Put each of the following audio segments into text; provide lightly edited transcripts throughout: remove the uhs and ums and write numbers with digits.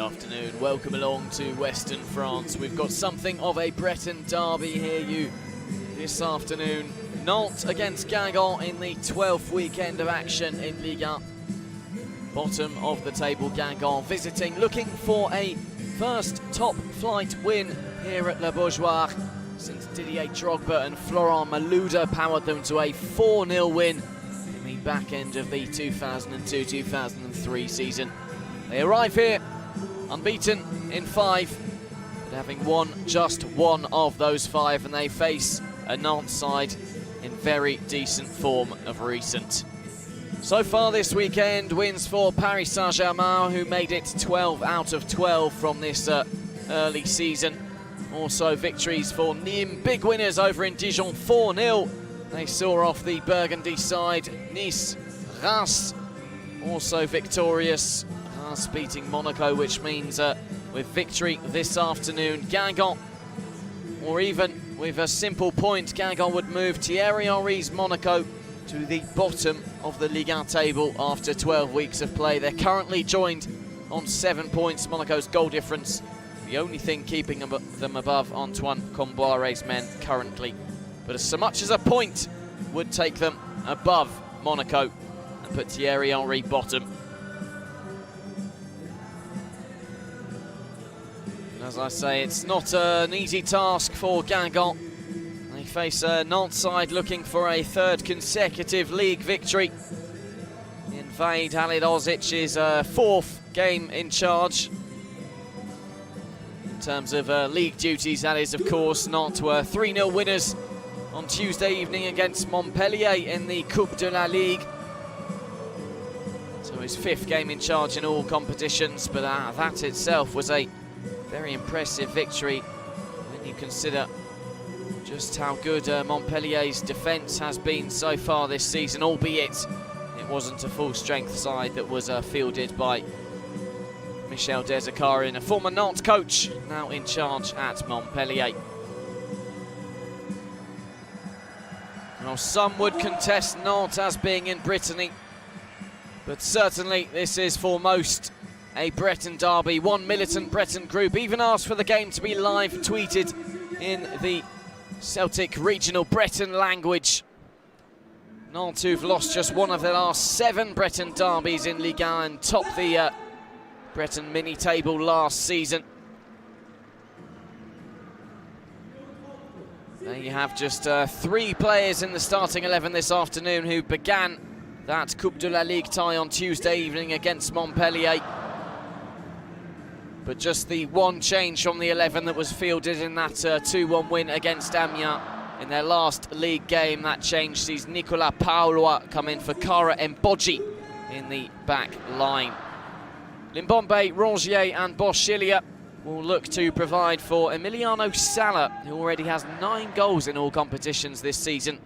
afternoon. Welcome along to Western France. We've got something of a Breton derby here this afternoon. Nantes against Guingamp in the 12th weekend of action in Ligue 1. Bottom of the table, Guingamp visiting, looking for a first top-flight win here at Le Bourgeois since Didier Drogba and Florent Malouda powered them to a 4-0 win in the back end of the 2002-2003 season. They arrive here unbeaten in 5, but having won just one of those 5, and they face a Nantes side in very decent form of recent. So far this weekend, wins for Paris Saint-Germain, who made it 12 out of 12 from this early season. Also victories for Nîmes, big winners over in Dijon, 4-0. They saw off the Burgundy side. Nice, Reims, also victorious. Reims beating Monaco, which means with victory this afternoon, Guingamp, or even with a simple point, Guingamp would move Thierry Henry's Monaco to the bottom of the Ligue 1 table after 12 weeks of play. They're currently joined on 7 points. Monaco's goal difference, the only thing keeping them above Antoine Comboire's men currently. But so much as a point would take them above Monaco and put Thierry Henry bottom. And as I say, it's not an easy task for Guingamp. They face a Nantes side looking for a 3rd consecutive league victory in Vahid Halilhozic's 4th game in charge. In terms of league duties, that is, of course. Nantes were 3-0 winners on Tuesday evening against Montpellier in the Coupe de la Ligue. So his 5th game in charge in all competitions, but that itself was a very impressive victory when you consider just how good Montpellier's defence has been so far this season, albeit it wasn't a full-strength side that was fielded by Michel Desakarin, a former Nantes coach, now in charge at Montpellier. Now, some would contest Nantes as being in Brittany, but certainly this is for most a Breton derby. One militant Breton group even asked for the game to be live tweeted in the Celtic regional Breton language. Nantes, who've lost just one of their last 7 Breton derbies in Ligue 1 and topped the Breton mini-table last season. There you have just 3 players in the starting 11 this afternoon who began that Coupe de la Ligue tie on Tuesday evening against Montpellier. But just the one change from the 11 that was fielded in that 2-1 win against Amiens in their last league game. That change sees Nicolas Paulois come in for Kara Mboji in the back line. Limbombe, Rongier and Boschilia will look to provide for Emiliano Sala, who already has 9 goals in all competitions this season.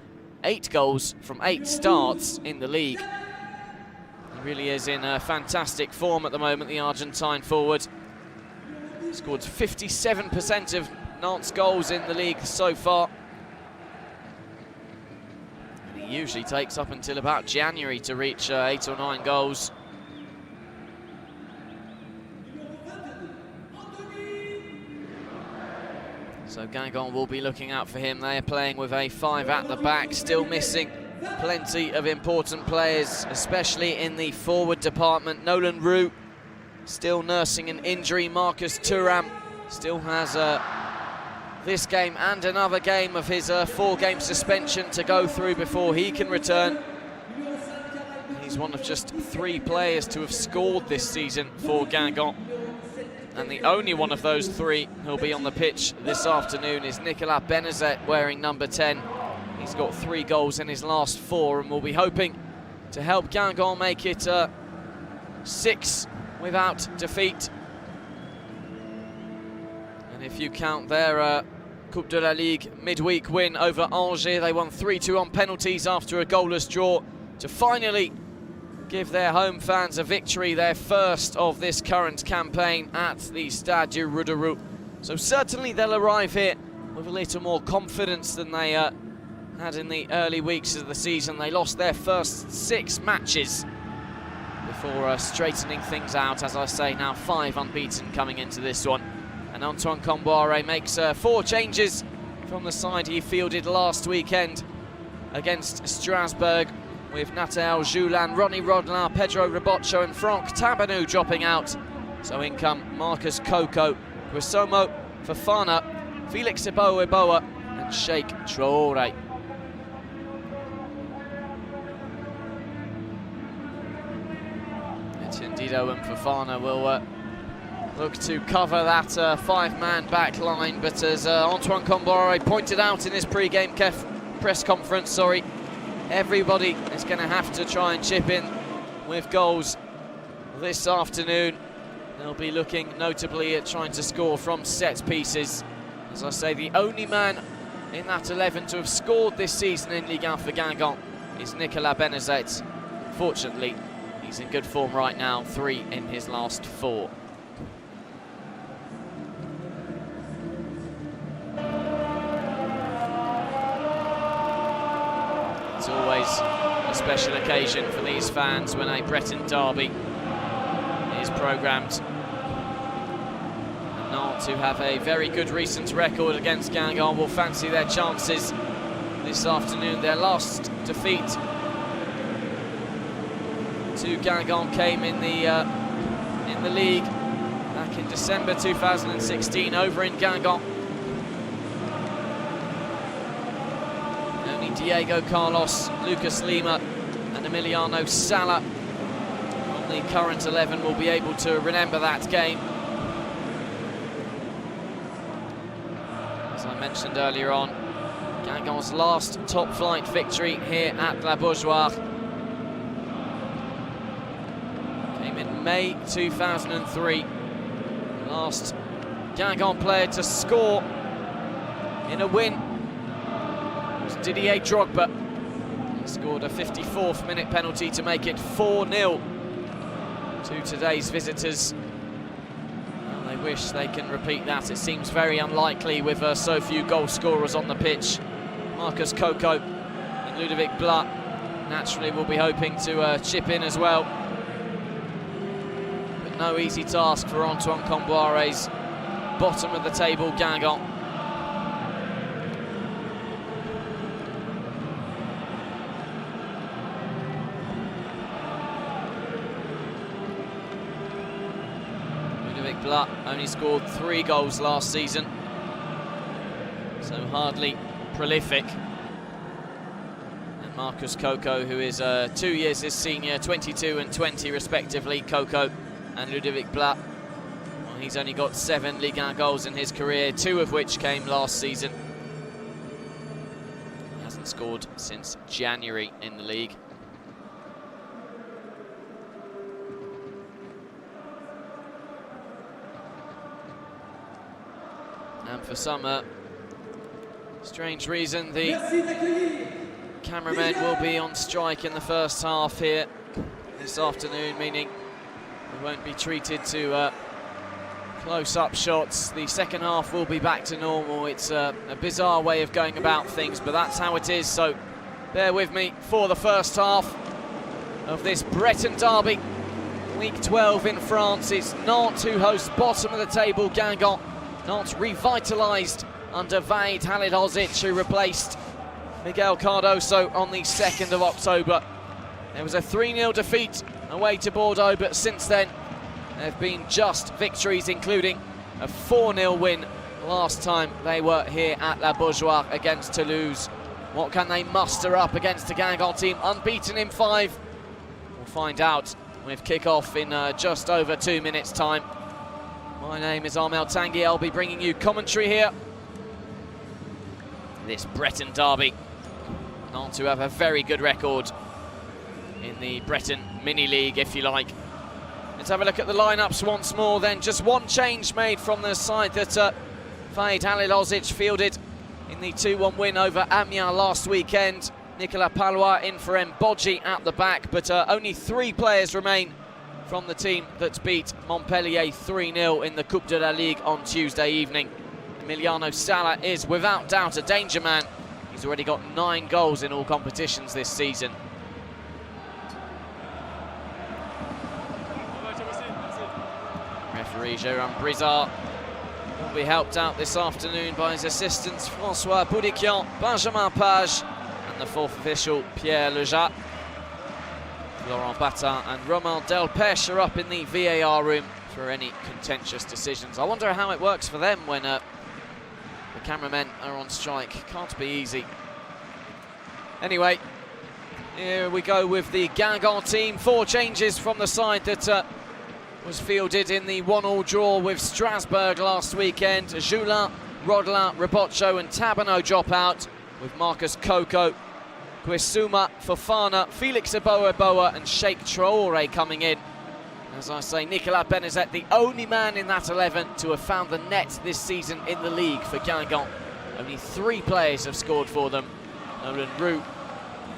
8 goals from 8 starts in the league. He really is in fantastic form at the moment, the Argentine forward. Scored 57% of Nantes' goals in the league so far. And he usually takes up until about January to reach 8 or 9 goals. So Guingamp will be looking out for him. They are playing with a 5 at the back, still missing plenty of important players, especially in the forward department. Nolan Roux still nursing an injury. Marcus Thuram still has this game and another game of his 4-game suspension to go through before he can return. He's one of just 3 players to have scored this season for Guingamp. And the only one of those 3 who'll be on the pitch this afternoon is Nicolas Benazet, wearing number 10. He's got 3 goals in his last 4 and will be hoping to help Guingamp make it 6 without defeat. And if you count their Coupe de la Ligue midweek win over Angers, they won 3-2 on penalties after a goalless draw to finally give their home fans a victory, their first of this current campaign at the Stade du Roederer. So certainly they'll arrive here with a little more confidence than they had in the early weeks of the season. They lost their first 6 matches for straightening things out. As I say, now 5 unbeaten coming into this one. And Antoine Comboiré makes 4 changes from the side he fielded last weekend against Strasbourg, with Nathael Joulan, Ronnie Rodelin, Pedro Robocho and Franck Tabanou dropping out. So in come Marcus Coco, Grisomo, Fofana, Felix Eboa and Sheikh Traoré. Dido and Fofana will look to cover that 5-man back line, but as Antoine Comboiré pointed out in his pre-game press conference, everybody is going to have to try and chip in with goals this afternoon. They'll be looking notably at trying to score from set pieces. As I say, the only man in that 11 to have scored this season in Ligue 1 for Guingamp is Nicolas Benezet. Fortunately, he's in good form right now, 3 in his last 4. It's always a special occasion for these fans when a Breton derby is programmed. And Nantes, who have a very good recent record against Guingamp, will fancy their chances this afternoon. Their last defeat to Guingamp came in the league back in December 2016 over in Guingamp. Only Diego Carlos, Lucas Lima and Emiliano Sala from the current 11 will be able to remember that game. As I mentioned earlier on, Guingamp's last top flight victory here at La Beaujoire came in May 2003. Last Guingamp player to score in a win was Didier Drogba. He scored a 54th minute penalty to make it 4-0 to today's visitors. Well, they wish they can repeat that. It seems very unlikely with so few goal scorers on the pitch. Marcus Coco and Ludovic Blas naturally will be hoping to chip in as well. But no easy task for Antoine Comboiré's bottom of the table Guingamp. Ludovic Blas only scored 3 goals last season, so hardly prolific. And Marcus Coco, who is 2 years his senior, 22 and 20 respectively, Coco and Ludovic Blas. Well, he's only got 7 Ligue 1 goals in his career, 2 of which came last season. He hasn't scored since January in the league. And for some strange reason, the cameramen will be on strike in the first half here this afternoon, meaning we won't be treated to close-up shots. The second half will be back to normal. It's a bizarre way of going about things, but that's how it is, so bear with me for the first half of this Breton derby. Week 12 in France. It's Nantes who hosts bottom of the table Guingamp. Nantes revitalised under Vahid Halilhodzic, who replaced Miguel Cardoso on the 2nd of October. There was a 3-0 defeat away to Bordeaux, but since then there have been just victories, including a 4-0 win last time they were here at La Beaujoire against Toulouse. What can they muster up against a Guingamp team unbeaten in 5? We'll find out with kick-off in just over 2 minutes' time. My name is Armel Tanguy. I'll be bringing you commentary here. This Breton derby. Nantes, who have a very good record in the Breton mini-league, if you like. Let's have a look at the lineups once more then. Just one change made from the side that Vahid Halilhodzic fielded in the 2-1 win over Amiens last weekend. Nicolas Palois in for Mbodji at the back, but only 3 players remain from the team that beat Montpellier 3-0 in the Coupe de la Ligue on Tuesday evening. Emiliano Sala is without doubt a danger man. He's already got 9 goals in all competitions this season. Marie-Jérôme Brizard will be helped out this afternoon by his assistants François Boudiquian, Benjamin Page, and the fourth official Pierre Lejat. Laurent Batin and Romain Delpech are up in the VAR room for any contentious decisions. I wonder how it works for them when the cameramen are on strike. Can't be easy. Anyway, here we go with the Guingamp team. 4 changes from the side that was fielded in the 1-1 draw with Strasbourg last weekend. Joulin, Rodelin, Raboccio and Tabano drop out, with Marcus Coco, Guissouma, Fofana, Felix Eboa and Sheikh Traoré coming in. As I say, Nicolas Benezet, the only man in that 11 to have found the net this season in the league for Guingamp. Only 3 players have scored for them. Nolan Roux,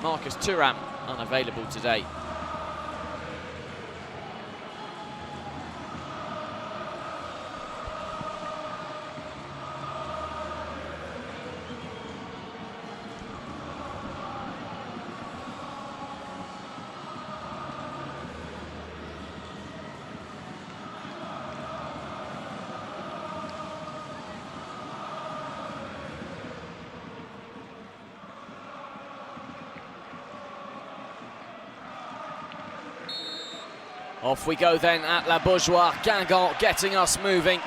Marcus Thuram unavailable today. Off we go then at La Beaujoire. Guingamp getting us moving.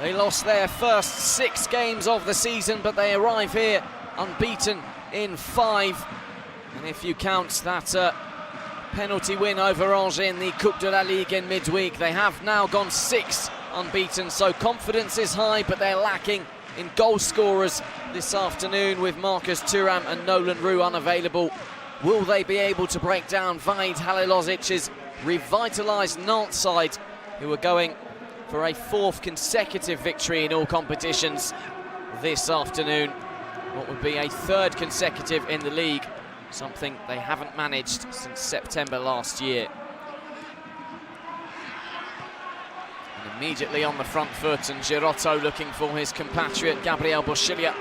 They lost their first 6 games of the season, but they arrive here unbeaten in 5. And if you count that penalty win over Angers in the Coupe de la Ligue in midweek, they have now gone 6 unbeaten. So confidence is high, but they're lacking in goal scorers this afternoon with Marcus Thuram and Nolan Roux unavailable. Will they be able to break down Vahid Halilhozic's revitalised Nantes side, who are going for a 4th consecutive victory in all competitions this afternoon? What would be a 3rd consecutive in the league, something they haven't managed since September last year. And immediately on the front foot, and Girotto looking for his compatriot Gabriel Boschilia.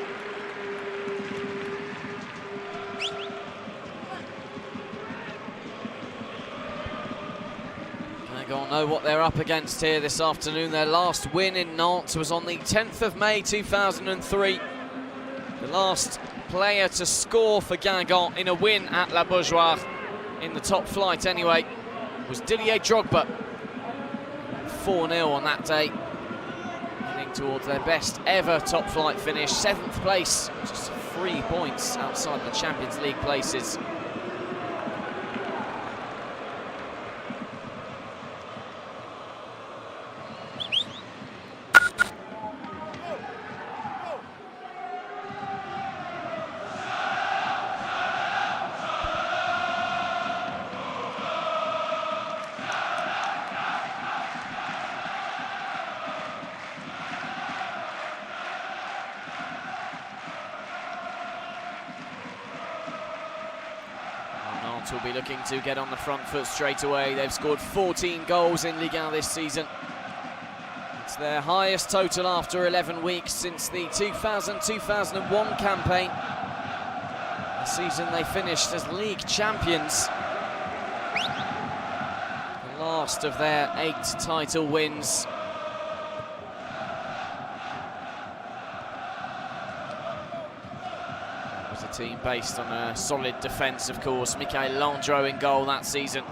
Know what they're up against here this afternoon. Their last win in Nantes was on the 10th of May 2003. The last player to score for Guingamp in a win at La Beaujoire, in the top flight anyway, was Didier Drogba. 4-0 on that day, heading towards their best ever top flight finish. 7th place, just 3 points outside the Champions League places. Will be looking to get on the front foot straight away. They've scored 14 goals in Ligue 1 this season. It's their highest total after 11 weeks since the 2000-2001 campaign. The season they finished as league champions. The last of their 8 title wins. Team based on a solid defence, of course. Michael Landreau in goal that season.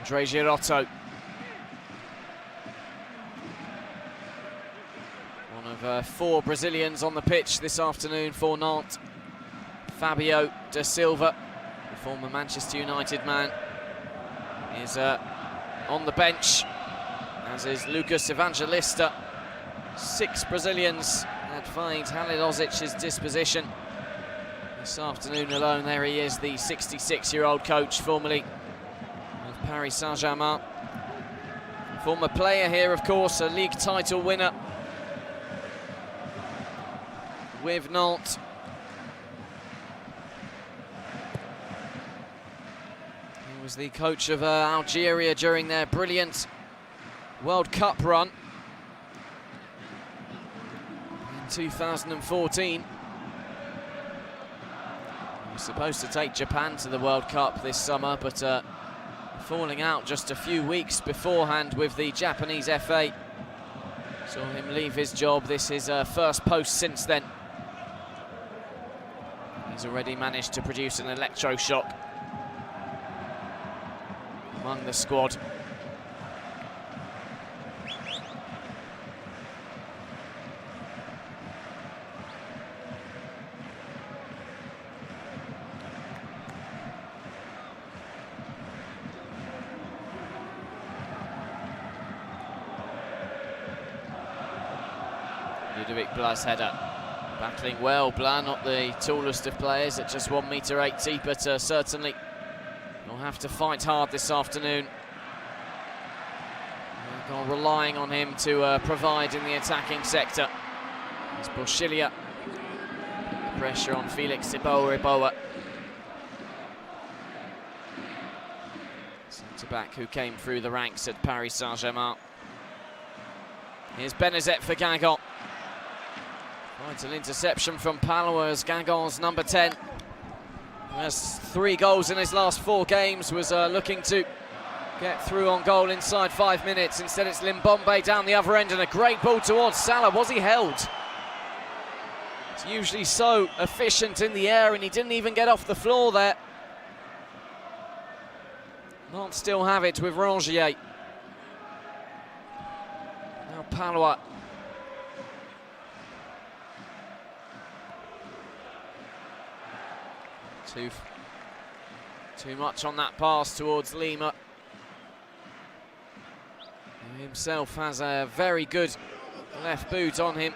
André Girotto, one of 4 Brazilians on the pitch this afternoon for Nantes. Fabio da Silva, the former Manchester United man, is on the bench, as is Lucas Evangelista. 6 Brazilians at Vahid Halilhozic's disposition this afternoon alone. There he is, the 66-year-old coach, formerly of Paris Saint-Germain. Former player here, of course, a league title winner with Nantes. He was the coach of Algeria during their brilliant World Cup run in 2014. He was supposed to take Japan to the World Cup this summer, but falling out just a few weeks beforehand with the Japanese FA. Saw him leave his job. This is first post since then. He's already managed to produce an electroshock among the squad. Bla's header. Battling well, Bla, not the tallest of players at just 1.80 m, but certainly will have to fight hard this afternoon. Relying on him to provide in the attacking sector. It's Boschilia. Pressure on Felix Iboa. Centre-back who came through the ranks at Paris Saint-Germain. Here's Benezet for Guingamp. Vital interception from Palois as Guingamp's number 10. Who has 3 goals in his last 4 games, was looking to get through on goal inside 5 minutes. Instead it's Limbombe down the other end and a great ball towards Salah. Was he held? It's usually so efficient in the air and he didn't even get off the floor there. Nantes still have it with Rongier. Now Palois. Too much on that pass towards Lima. He himself has a very good left boot on him.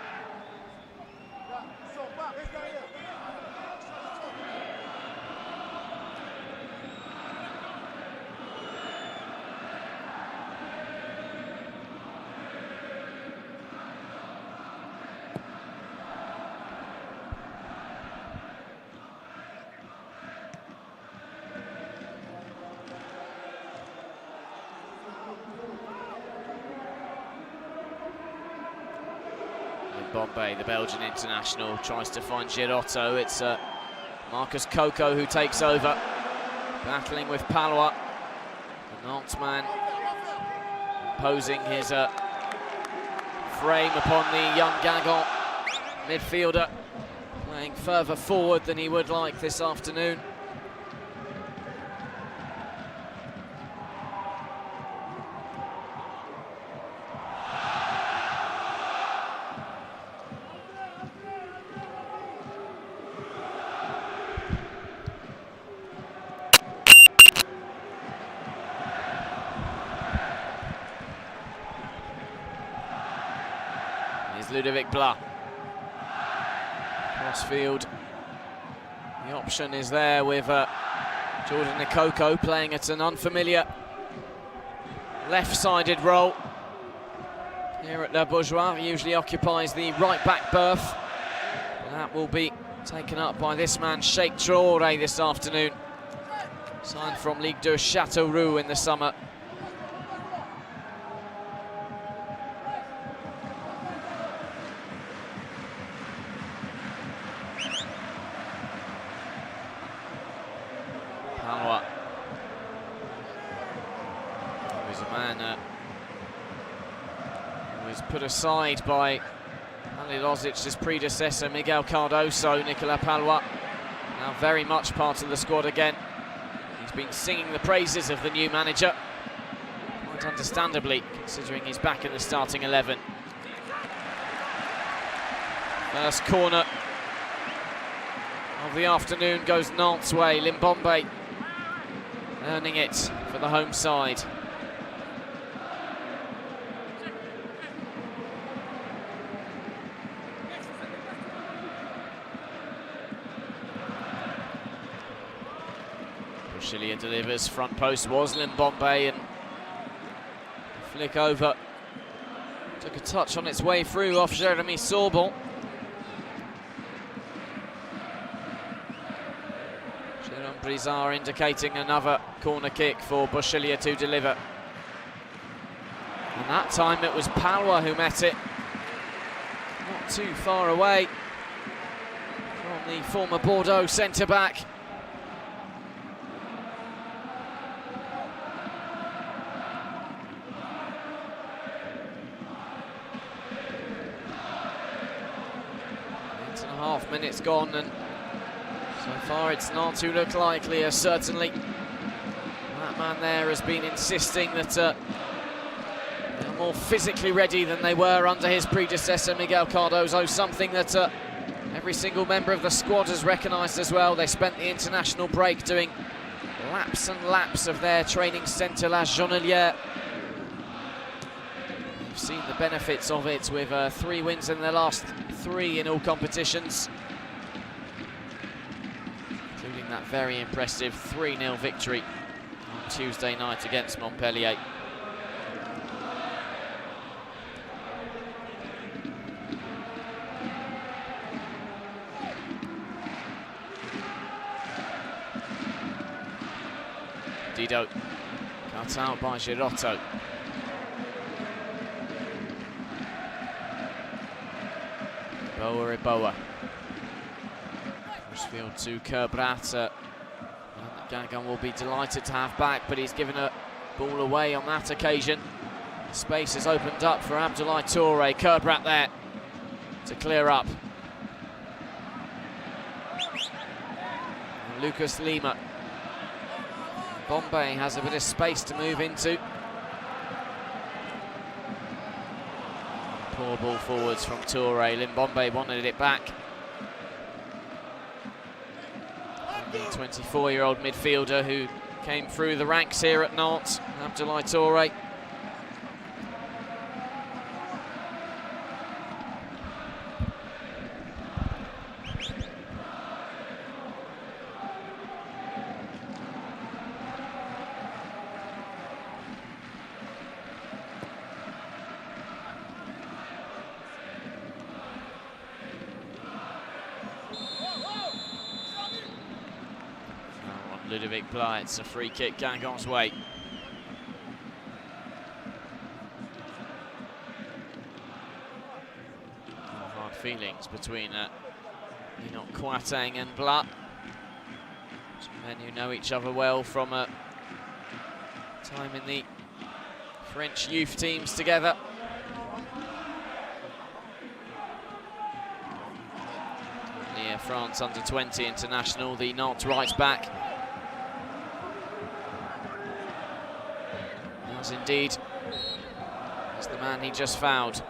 Bombay, the Belgian international, tries to find Girotto. It's Marcus Coco who takes over, battling with Palois. The Nantes man imposing his frame upon the young Guingamp midfielder, playing further forward than he would like this afternoon. Ludovic Bla. Crossfield. The option is there with Jordan Nikoko playing at an unfamiliar left-sided role. Here at Le Bourgeois, he usually occupies the right-back berth. And that will be taken up by this man, Sheikh Traoré, this afternoon. Signed from Ligue 2 Châteauroux in the summer. Put aside by Halilozic's predecessor, Miguel Cardoso. Nicolas Palois now very much part of the squad again. He's been singing the praises of the new manager, quite understandably, considering he's back in the starting 11. First corner of the afternoon goes Nantes' way. Limbombe earning it for the home side. Boschilia delivers, front post was Limbombe, and flick over. Took a touch on its way through off Jeremy Sorbon. Jérôme Brizard indicating another corner kick for Boschilia to deliver. And that time it was Palois who met it. Not too far away from the former Bordeaux centre-back. 2.5 minutes gone, and so far it's Nantes who look likelier, certainly. That man there has been insisting that they're more physically ready than they were under his predecessor, Miguel Cardozo, something that every single member of the squad has recognised as well. They spent the international break doing laps and laps of their training centre, La Jonelière. We've seen the benefits of it with 3 wins in their last 3 in all competitions, including that very impressive 3-0 victory on Tuesday night against Montpellier. Dido, cut out by Girotto. Iboa. Crossfield to Kerbrat. Guingamp will be delighted to have back, but he's given a ball away on that occasion. Space has opened up for Abdoulaye Touré. Kerbrat there to clear up. And Lucas Lima. Bombay has a bit of space to move into. Poor ball forwards from Touré. Bombay wanted it back. The 24-year-old midfielder who came through the ranks here at Nantes, Abdoulaye Touré. Ludovic Pla, it's a free kick Guingamp's way. Hard feelings between Enoch Kouateng and Pla. Men who know each other well from time in the French youth teams together. Near France under-20 international, the Nantes right back. Indeed, is the man he just fouled.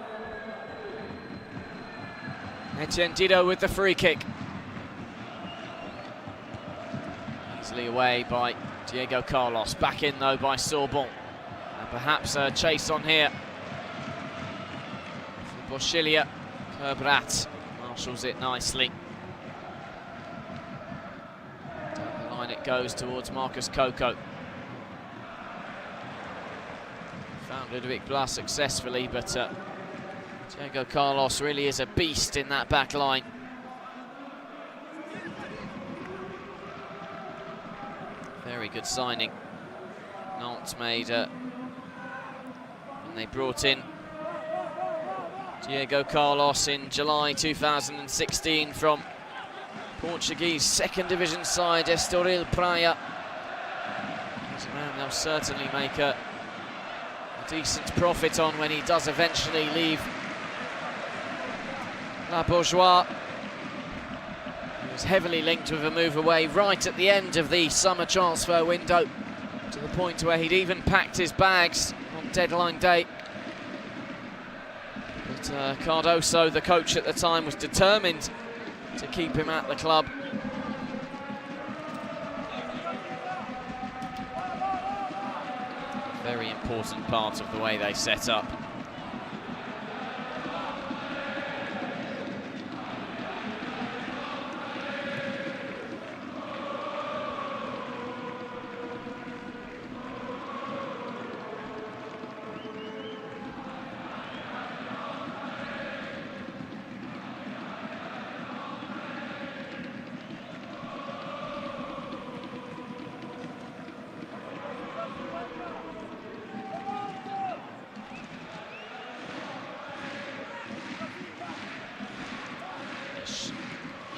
Etienne Dido with the free kick. Easily away by Diego Carlos. Back in though by Sorbonne. And perhaps a chase on here. Boschilia. Kerbrat marshals it nicely. Down the line it goes towards Marcus Coco. Found Ludovic Pla successfully, but Diego Carlos really is a beast in that back line. Very good signing Nantes made when they brought in Diego Carlos in July 2016 from Portuguese second division side Estoril Praia. He's a man they'll certainly make a decent profit on when he does eventually leave La Bourgeois. He was heavily linked with a move away right at the end of the summer transfer window, to the point where he'd even packed his bags on deadline day. But Cardozo, the coach at the time, was determined to keep him at the club. Very important part of the way they set up.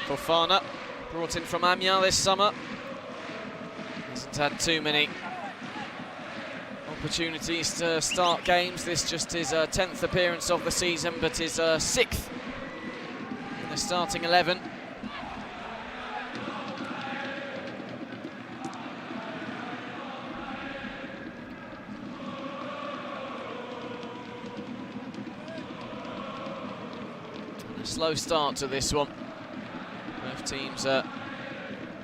Fofana, brought in from Amiens this summer, hasn't had too many opportunities to start games. This just his 10th appearance of the season, but his 6th in the starting 11. A slow start to this one. Both teams are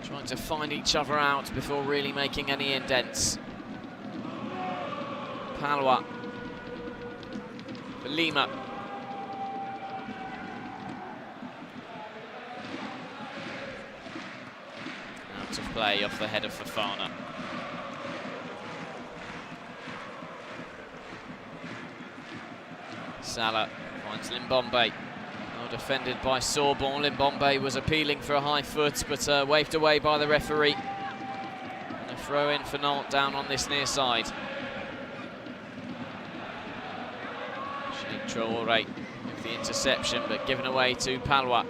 trying to find each other out before really making any indents. Palwa. Lima. Out of play off the head of Fofana. Salah finds Limbombe. Well defended by Sorbon. Limbombe was appealing for a high foot, but waved away by the referee. And a throw in for Nantes down on this near side. Traoré with the interception, but given away to Palwa.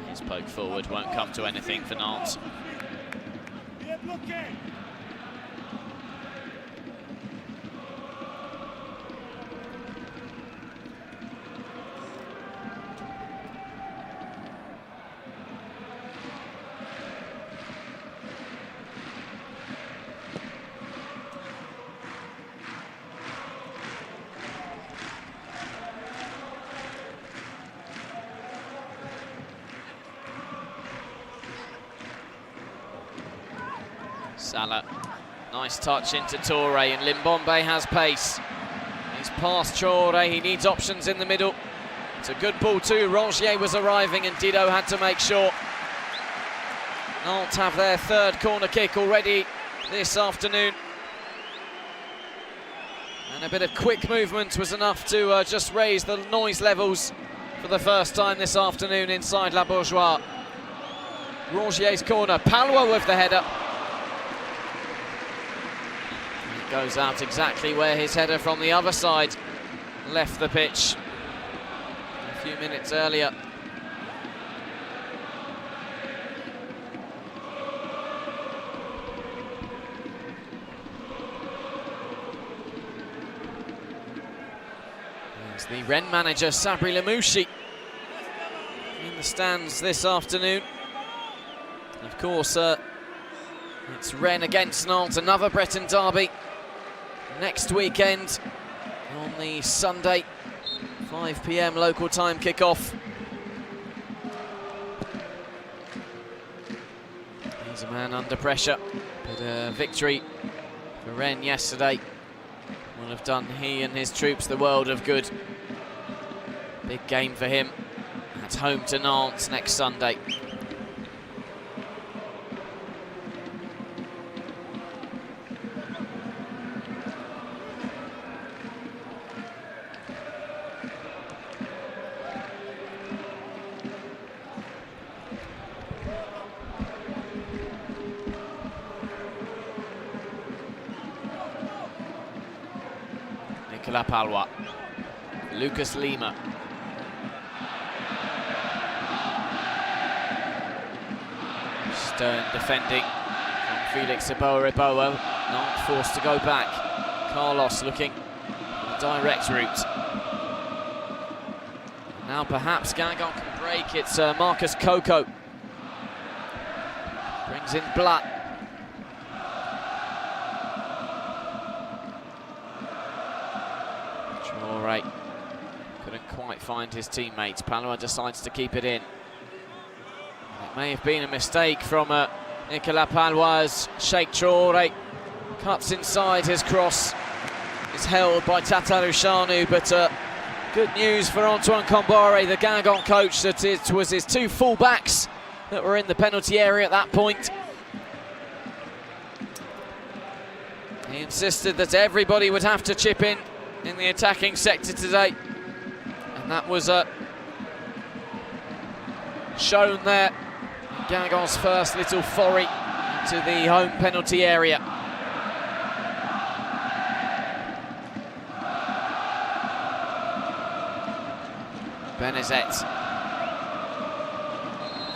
His poke forward won't come to anything for Nantes. Salah, nice touch into Touré, and Limbombe has pace. He's past Traoré, he needs options in the middle. It's a good ball too. Rongier was arriving and Dido had to make sure. Nantes have their third corner kick already this afternoon. And a bit of quick movement was enough to just raise the noise levels for the first time this afternoon inside La Bourgeois. Rongier's corner, Palwa with the header. Goes out exactly where his header from the other side left the pitch a few minutes earlier. There's the Rennes manager Sabri Lamouchi in the stands this afternoon. Of course, it's Rennes against Nantes, another Breton derby. Next weekend on the Sunday, 5 PM local time kickoff. He's a man under pressure, but a victory for Rennes yesterday will have done he and his troops the world of good. Big game for him at home to Nantes next Sunday. Palwa, Lucas Lima. Stern defending from Felix Eboa. Not forced to go back. Carlos looking for the direct route. Now perhaps Guingamp can break. It's Marcus Coco. Brings in Blatt. Couldn't quite find his teammates. Palwa decides to keep it in. It may have been a mistake from Nicolas Palwa's Sheikh Traoré. Cuts inside, his cross is held by Tatarushanu, but good news for Antoine Kombare, the Guingamp coach, that it was his two full-backs that were in the penalty area at that point. He insisted that everybody would have to chip in the attacking sector today, and that was shown there. Guingamp's first little foray into the home penalty area. Benezet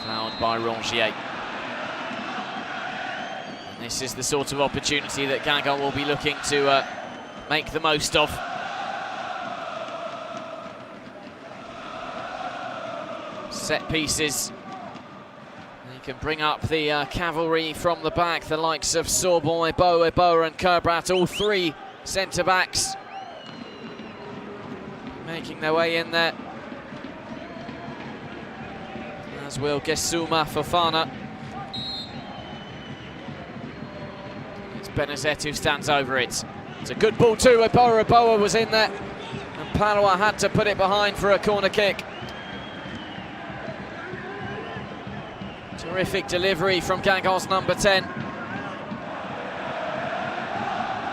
fouled by Rongier. And this is the sort of opportunity that Guingamp will be looking to make the most of. set pieces. He can bring up the cavalry from the back, the likes of Sorbon, Ebo and Kerbrat, all three centre-backs making their way in there. As will Gesuma Fofana. It's Benazet who stands over it. It's a good ball too. Eboa was in there, and Palois had to put it behind for a corner kick. Terrific delivery from Guingamp's number 10.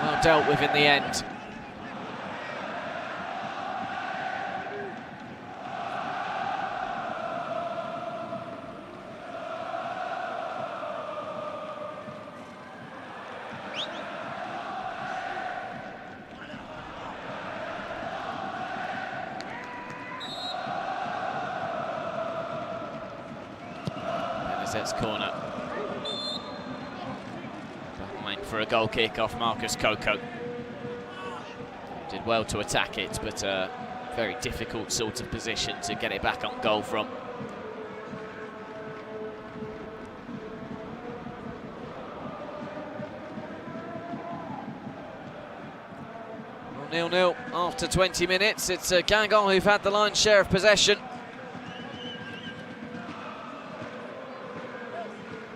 Well dealt with in the end. Corner. Behind for a goal kick off Marcus Coco. Did well to attack it, but a very difficult sort of position to get it back on goal from. Well, 0-0 after 20 minutes. It's Guingamp who've had the lion's share of possession.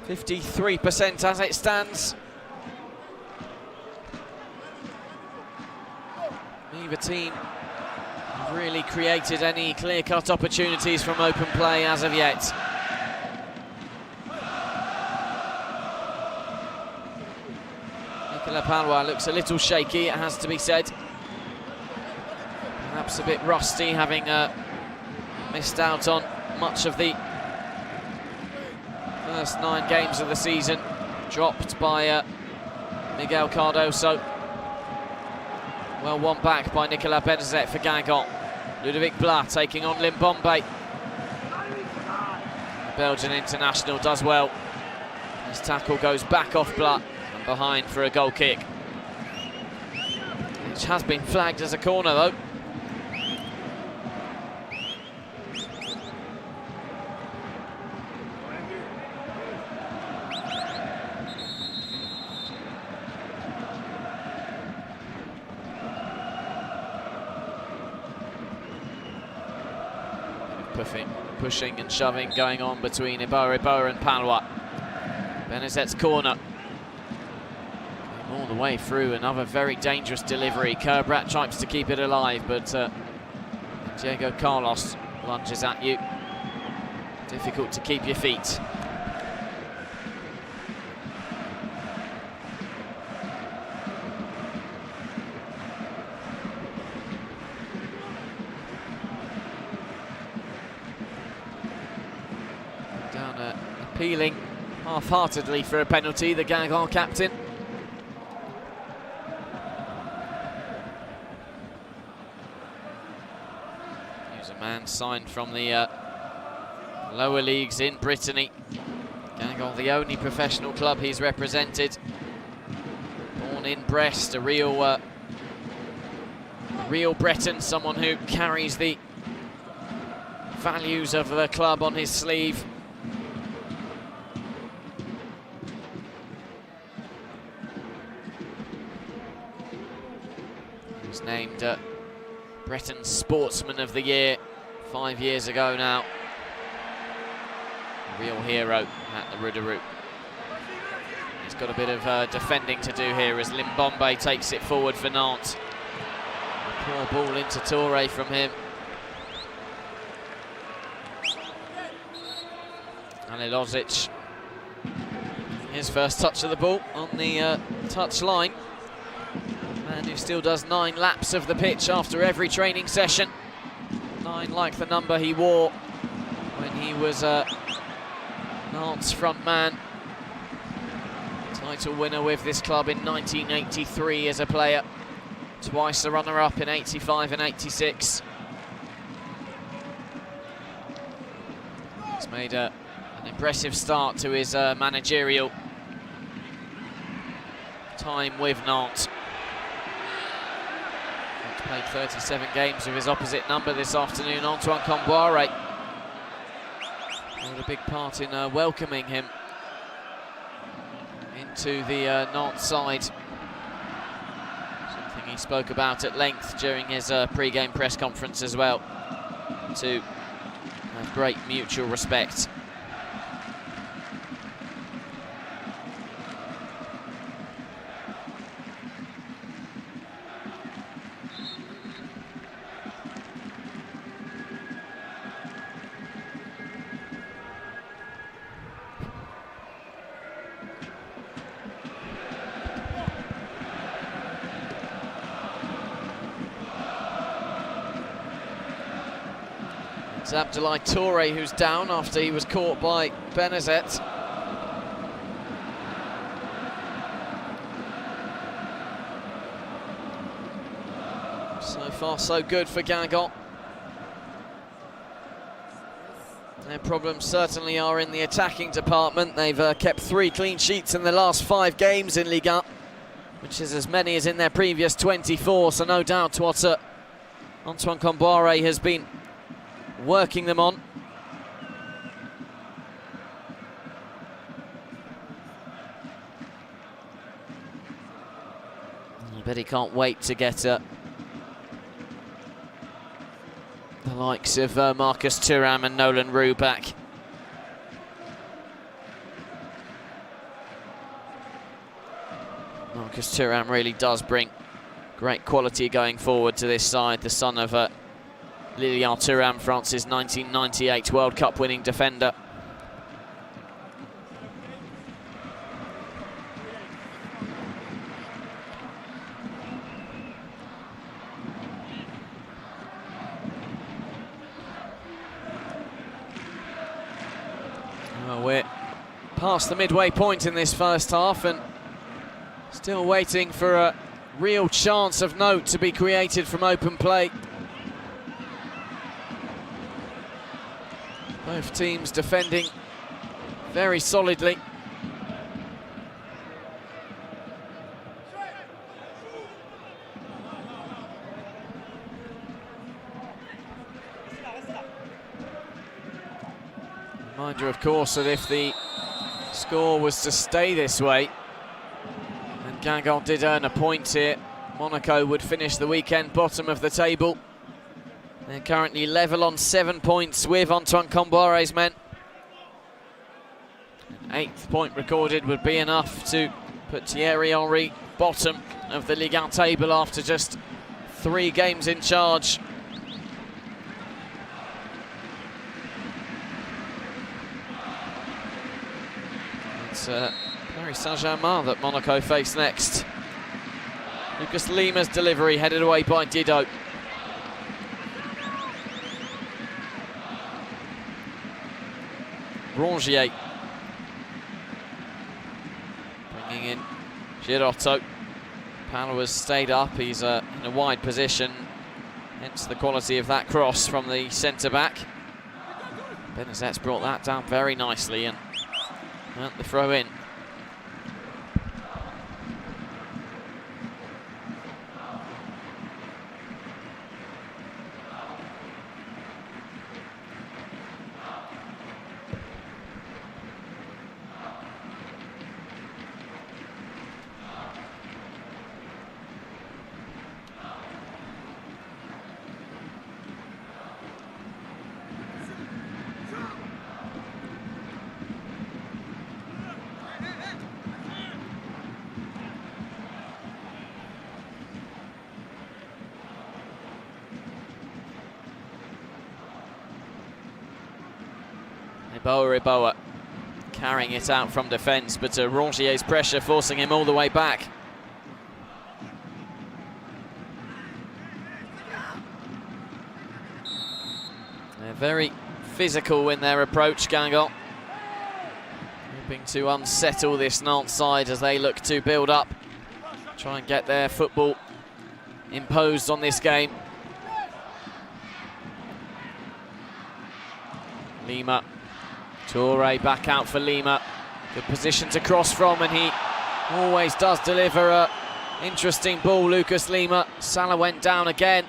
53% as it stands. Neither team have really created any clear-cut opportunities from open play as of yet. Nicolas Palois looks a little shaky, it has to be said. Perhaps a bit rusty, having missed out on much of the first 9 games of the season, dropped by Miguel Cardoso. Well won back by Nicolas Benazet for Guingamp. Ludovic Blas taking on Limbombe. The Belgian international does well. His tackle goes back off Blas and behind for a goal kick, which has been flagged as a corner though. Pushing and shoving going on between Ebo and Palois. Benazet's corner. All the way through, another very dangerous delivery. Kerbrat tries to keep it alive, but Diego Carlos lunges at you. Difficult to keep your feet. Appealing half-heartedly for a penalty, the Guingamp captain. Here's a man signed from the lower leagues in Brittany. Guingamp, the only professional club he's represented. Born in Brest, a real Breton, someone who carries the values of the club on his sleeve. Named Breton Sportsman of the Year 5 years ago now. A real hero at the Rouderou. He's got a bit of defending to do here as Limbombe takes it forward for Nantes. A poor ball into Touré from him. Alilozic, his first touch of the ball on the touch line. Man who still does 9 laps of the pitch after every training session. 9 like the number he wore when he was Nantes front man. Title winner with this club in 1983 as a player. Twice the runner-up in 85 and 86. He's made an impressive start to his managerial time with Nantes. Played 37 games with his opposite number this afternoon, Antoine Comboiré. Played a big part in welcoming him into the Nantes side. Something he spoke about at length during his pre-game press conference as well. To have great mutual respect. It's Abdoulaye Touré who's down after he was caught by Benazet. So far so good for Guingamp. Their problems certainly are in the attacking department. They've kept 3 clean sheets in the last 5 games in Ligue 1, which is as many as in their previous 24, so no doubt what Antoine Kombouaré has been working them on. I bet he can't wait to get the likes of Marcus Thuram and Nolan Roux back. Marcus Thuram really does bring great quality going forward to this side, the son of Lilian Thuram, France's 1998 World Cup winning defender. Well, we're past the midway point in this first half and still waiting for a real chance of note to be created from open play. Both teams defending very solidly. Reminder, of course, that if the score was to stay this way, and Guingamp did earn a point here, Monaco would finish the weekend bottom of the table. They're currently level on 7 points with Antoine Kombouaré's men. An 8th point recorded would be enough to put Thierry Henry bottom of the Ligue 1 table after just 3 games in charge. It's Paris Saint-Germain that Monaco face next. Lucas Lima's delivery headed away by Didot. Rongier bringing in Girotto. Palo has stayed up, he's in a wide position, hence the quality of that cross from the centre-back. Benazet's brought that down very nicely and earned the throw-in. Riboa carrying it out from defence, but Rongier's pressure forcing him all the way back. They're very physical in their approach, Guingamp. Hoping to unsettle this Nantes side as they look to build up, try and get their football imposed on this game. Lima. Touré back out for Lima. Good position to cross from, and he always does deliver a interesting ball, Lucas Lima. Salah went down again.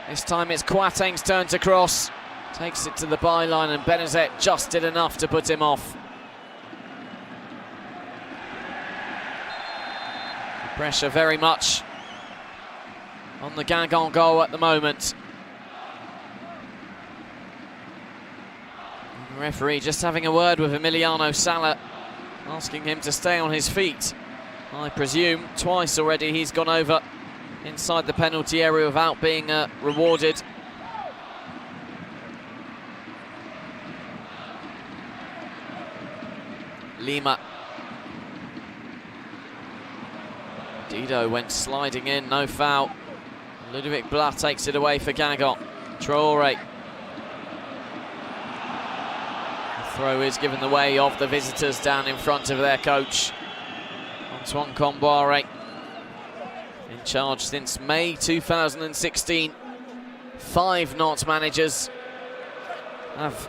This time it's Kouate's turn to cross. Takes it to the byline, and Benezet just did enough to put him off. Pressure very much on the Guingamp goal at the moment. And the referee just having a word with Emiliano Sala, asking him to stay on his feet. I presume twice already he's gone over inside the penalty area without being rewarded. Lima. Dido went sliding in, no foul. Ludovic Blas takes it away for Guingamp. Traoré. The throw is given the way of the visitors down in front of their coach, Antoine Comboiré. In charge since May 2016. 5 Nantes managers have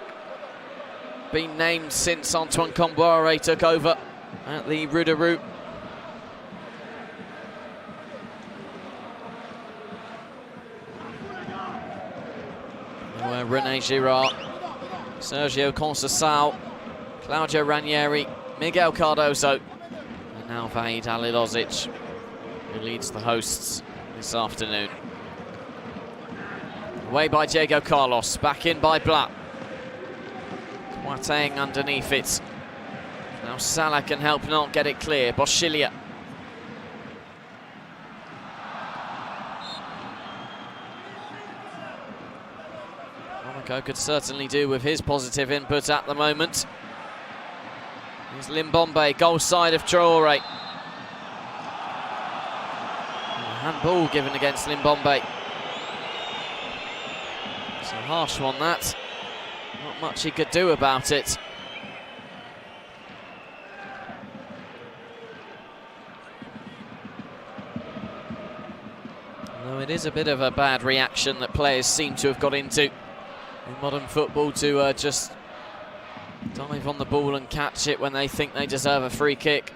been named since Antoine Comboiré took over at the Rue de Roux. René Girard, Sergio Conceição, Claudio Ranieri, Miguel Cardoso, and now Vahid Halilovic, who leads the hosts this afternoon. Away by Diego Carlos, back in by Blas. Kouyaté underneath it. Now Salah can help not get it clear. Boschilia. Monaco could certainly do with his positive input at the moment. Here's Limbombe, goal side of Traoré. Handball given against Limbombe. It's a harsh one, that. Not much he could do about it. Though it is a bit of a bad reaction that players seem to have got into in modern football, to just dive on the ball and catch it when they think they deserve a free kick.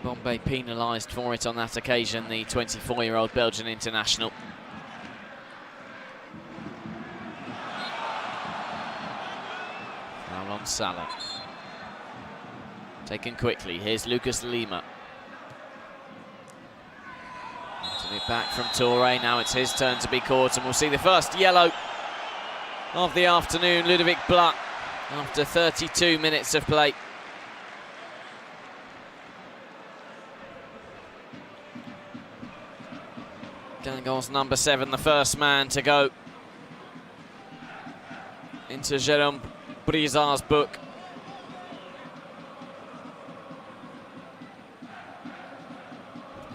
Bombay penalised for it on that occasion, the 24-year-old Belgian international. Foul on Salah. Taken quickly, here's Lucas Lima. Wanted it back from Touré, now it's his turn to be caught, and we'll see the first yellow of the afternoon. Ludovic Blas, after 32 minutes of play. Guingamp's number 7, the first man to go into Jérôme Brizard's book.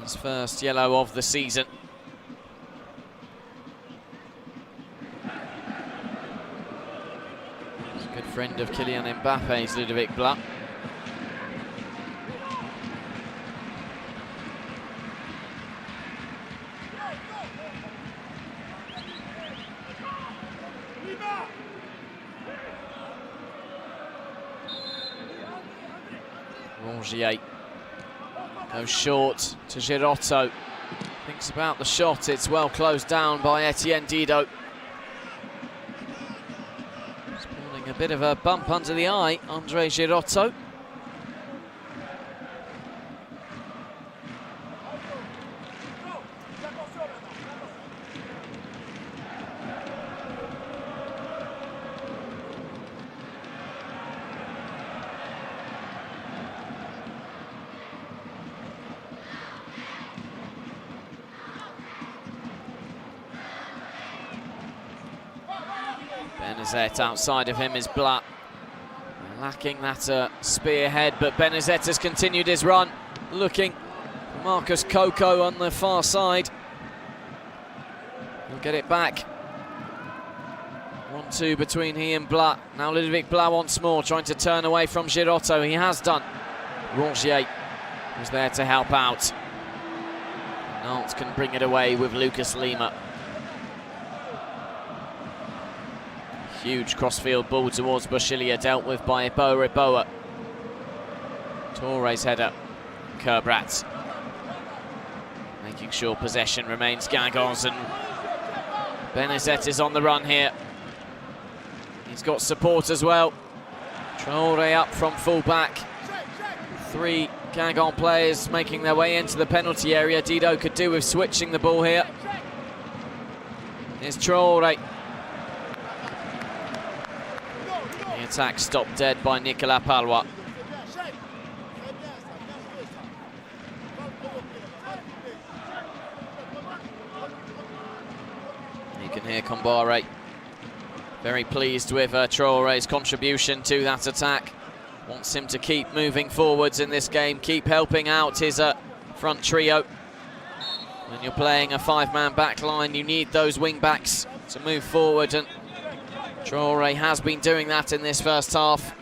His first yellow of the season. He's a good friend of Kylian Mbappe's, Ludovic Blas. Rongier goes short to Girotto. Thinks about the shot, it's well closed down by Etienne Dido. Spawning a bit of a bump under the eye, Andre Girotto. Benezet outside of him is Blas. Lacking that spearhead, but Benezet has continued his run. Looking for Marcus Coco on the far side. He'll get it back. 1-2 between he and Blas. Now Ludovic Blas once more, trying to turn away from Girotto. He has done. Rongier was there to help out. Nantes can bring it away with Lucas Lima. Huge crossfield ball towards Boschilia, dealt with by Riboa. Touré's header. Kerbrat making sure possession remains Guingamp's, and Benezet is on the run here. He's got support as well. Traoré up from full-back. 3 Guingamp players making their way into the penalty area. Dido could do with switching the ball here. Here's Traoré. The attack stopped dead by Nicolas Pallois. You can hear Kombare very pleased with Traoré's contribution to that attack. Wants him to keep moving forwards in this game, keep helping out his front trio. When you're playing a 5-man back line, you need those wing backs to move forward, and Traoré has been doing that in this first half.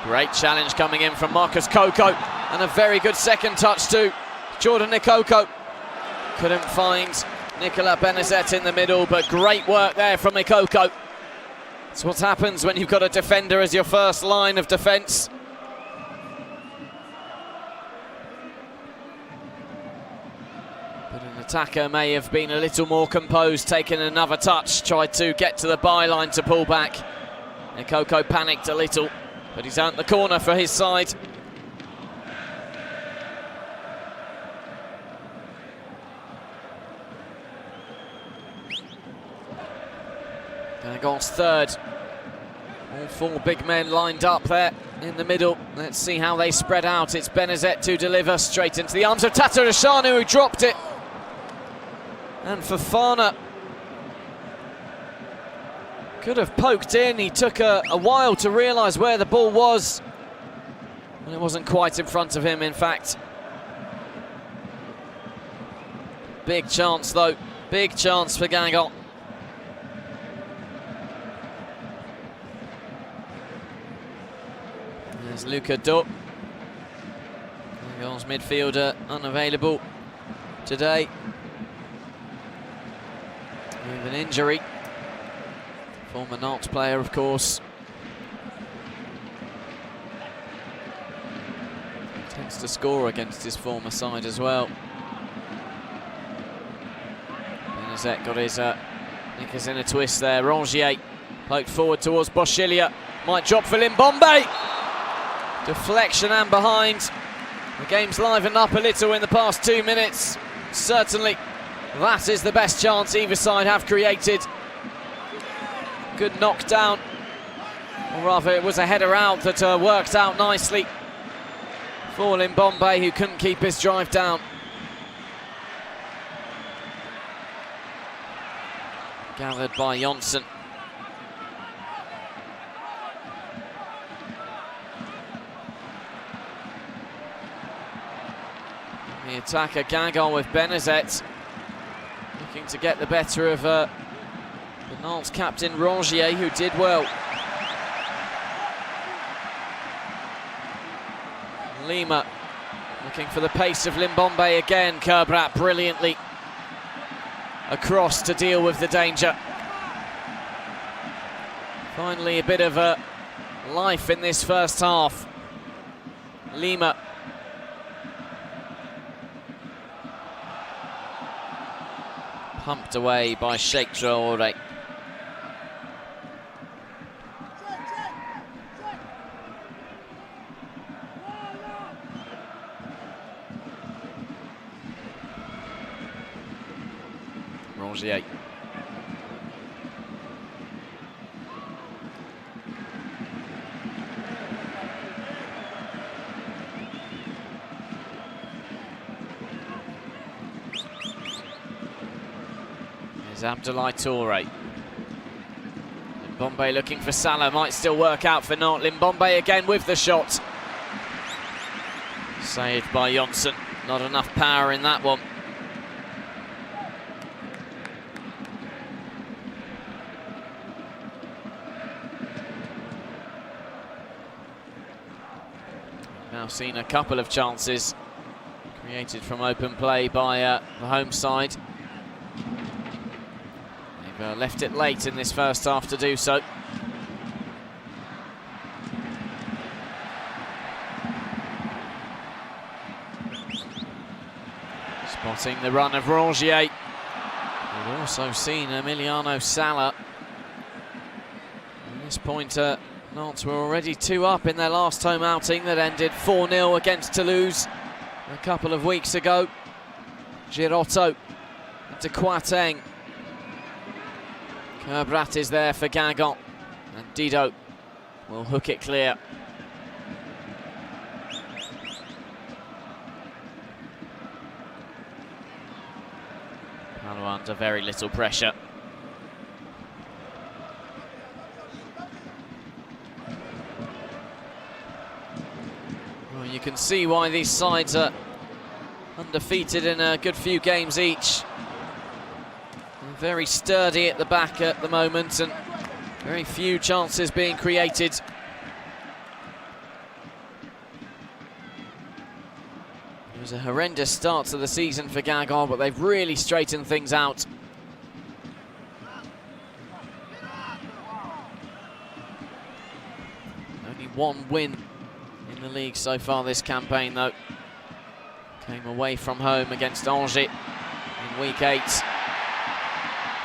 Great challenge coming in from Marcus Coco, and a very good second touch too. Jordan Nikoko couldn't find Nicolas Benezet in the middle, but great work there from Nikoko. It's what happens when you've got a defender as your first line of defence. But an attacker may have been a little more composed, taken another touch, tried to get to the byline to pull back. Nikoko panicked a little, but he's out the corner for his side. Guingamp's third. All 4 big men lined up there in the middle. Let's see how they spread out. It's Benezet to deliver straight into the arms of Tatarusanu, who dropped it. And Fofana could have poked in. He took a while to realise where the ball was. And it wasn't quite in front of him, in fact. Big chance, though. Big chance for Guingamp. There's Luca Do. Guingamp's midfielder unavailable today with an injury. Former Nantes player, of course. Tends to score against his former side as well. Benezet got his knickers in a twist there. Rongier poked forward towards Boschilia. Might drop for Limbombe. Deflection and behind. The game's livened up a little in the past 2 minutes. Certainly, that is the best chance either side have created. Good knockdown, or rather it was a header out that worked out nicely for Limbombe, who couldn't keep his drive down. Gathered by Jonsson. The attacker Guingamp with Benezet looking to get the better of the Nantes captain Rongier, who did well. Lima looking for the pace of Limbombe again. Kerbrat brilliantly across to deal with the danger. Finally a bit of a life in this first half. Lima. Pumped away by Sheikh Traoré. Rongier. Abdoulaye Touré. Limbombe looking for Salah, might still work out for Nantes. Limbombe again with the shot. Saved by Jonsson, not enough power in that one. Now seen a couple of chances created from open play by the home side. They've left it late in this first half to do so. Spotting the run of Rongier. We've also seen Emiliano Sala. At this point, Nantes were already 2 up in their last home outing that ended 4-0 against Toulouse a couple of weeks ago. Girotto into Kwarteng. Kerbrat is there for Guingamp, and Dido will hook it clear. Palo under very little pressure. Well, you can see why these sides are undefeated in a good few games each. Very sturdy at the back at the moment, and very few chances being created. It was a horrendous start to the season for Guingamp, but they've really straightened things out. Only 1 win in the league so far this campaign, though. Came away from home against Angers in week 8.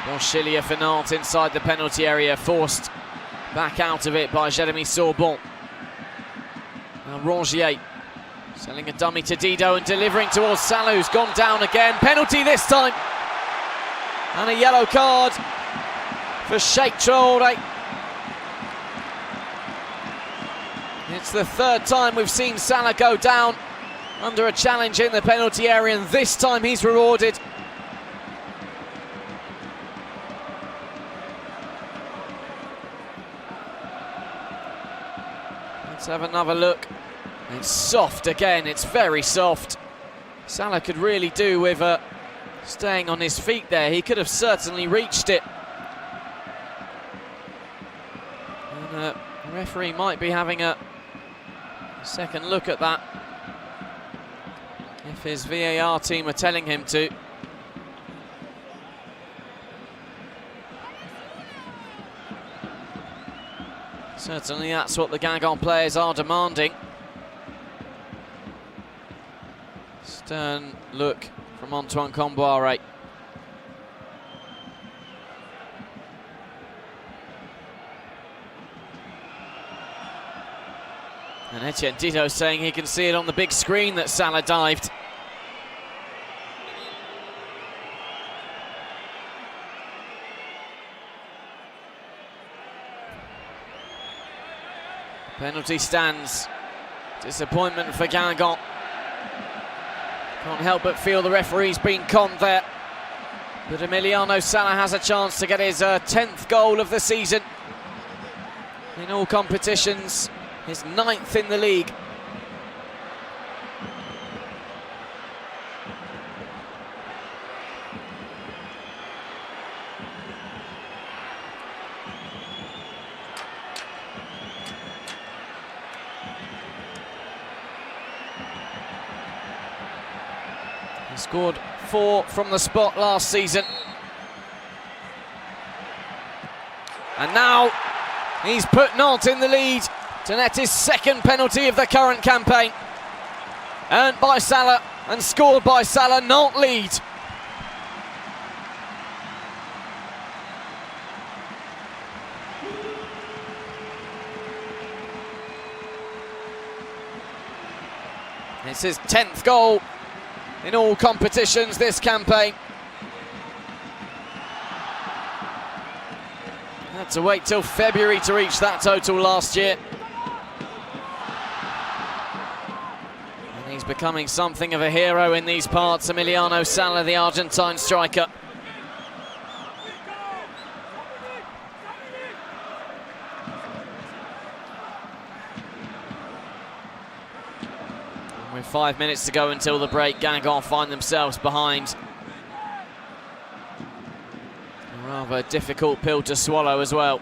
Bonchillier for Nantes inside the penalty area, forced back out of it by Jérémy Sorbon. Now Rongier selling a dummy to Dido and delivering towards Sala, who's gone down again. Penalty this time. And a yellow card for Sheikh Traoré. It's the 3rd time we've seen Sala go down under a challenge in the penalty area, and this time he's rewarded. Let's have another look. It's soft again, it's very soft. Sala could really do with staying on his feet there. He could have certainly reached it. And the referee might be having a second look at that, if his VAR team are telling him to. Certainly that's what the Guingamp players are demanding. Stern look from Antoine Comboiré. And Etienne Dido saying he can see it on the big screen that Sala dived. Penalty stands. Disappointment for Guingamp. Can't help but feel the referee's been conned there. But Emiliano Sala has a chance to get his 10th goal of the season in all competitions, his 9th in the league. Scored 4 from the spot last season. And now he's put Nantes in the lead to net his 2nd penalty of the current campaign. Earned by Sala and scored by Sala, Nantes lead. It's his 10th goal in all competitions this campaign. Had to wait till February to reach that total last year. And he's becoming something of a hero in these parts, Emiliano Sala, the Argentine striker. With 5 minutes to go until the break, Guingamp find themselves behind. A rather difficult pill to swallow as well.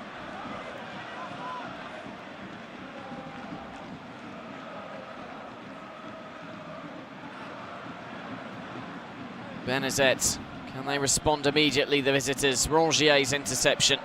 Benazet Can they respond immediately, the visitors? Rangier's interception.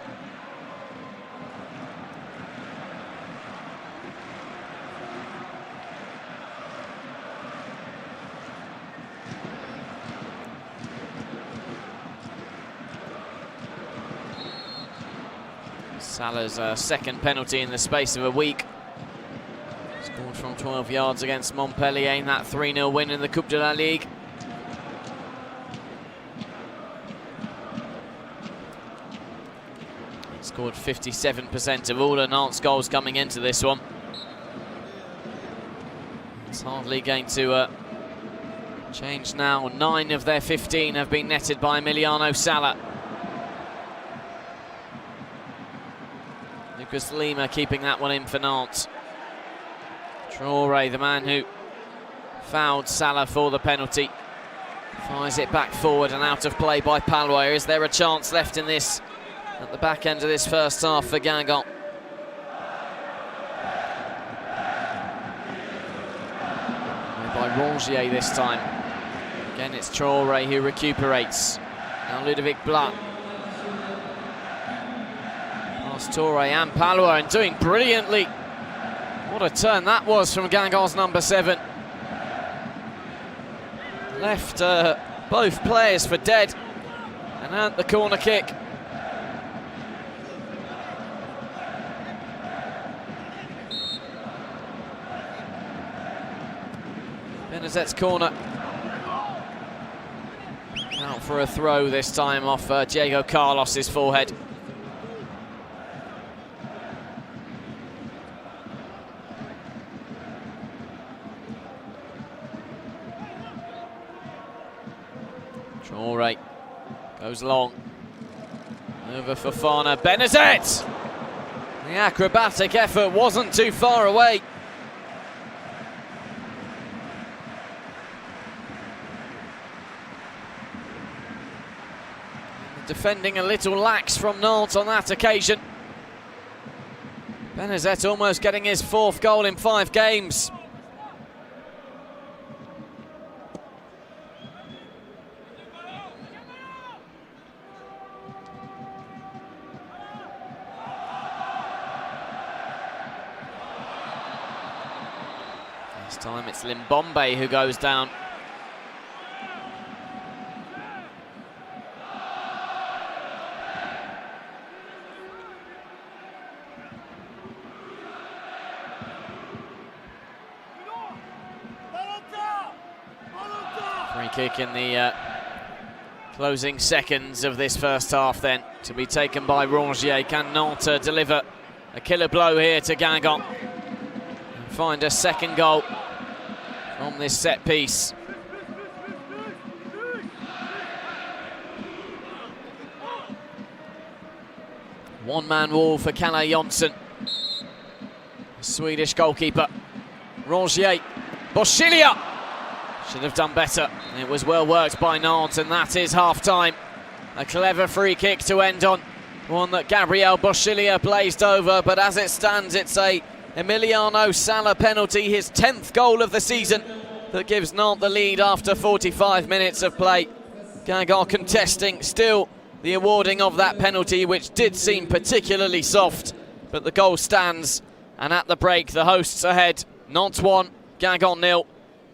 Salah's second penalty in the space of a week. Scored from 12 yards against Montpellier in that 3-0 win in the Coupe de la Ligue. He scored 57% of all of Nantes' goals coming into this one. It's hardly going to change now. 9 of their 15 have been netted by Emiliano Sala. Lucas Lima keeping that one in for Nantes. Traoré, the man who fouled Salah for the penalty, fires it back forward and out of play by Palois. Is there a chance left in this at the back end of this first half for Guingamp? By Rongier this time. Again, it's Traoré who recuperates. Now Ludovic Blas. Touré and Palois, and doing brilliantly. What a turn that was from Guingamp's number 7. Left both players for dead and earned the corner kick. Benazet's corner. Out for a throw this time off Diego Carlos's forehead. Traoré goes long. Over for Fofana. Benazet! The acrobatic effort wasn't too far away. Defending a little lax from Nantes on that occasion. Benazet almost getting his 4th goal in 5 games. This time it's Limbombe who goes down. Free kick in the closing seconds of this first half then, to be taken by Rongier. Can Nantes deliver a killer blow here to Guingamp and find a second goal from this set piece? One-man wall for Kalle Jonsson, Swedish goalkeeper. Rongier, Boschilia should have done better. It was well worked by Nantes, and that is half-time. A clever free kick to end on, one that Gabriel Boschilia blazed over, but as it stands, it's a Emiliano Sala penalty, his 10th goal of the season, that gives Nantes the lead after 45 minutes of play. Guingamp contesting still the awarding of that penalty, which did seem particularly soft, but the goal stands, and at the break the hosts ahead. Nantes 1, Guingamp 0,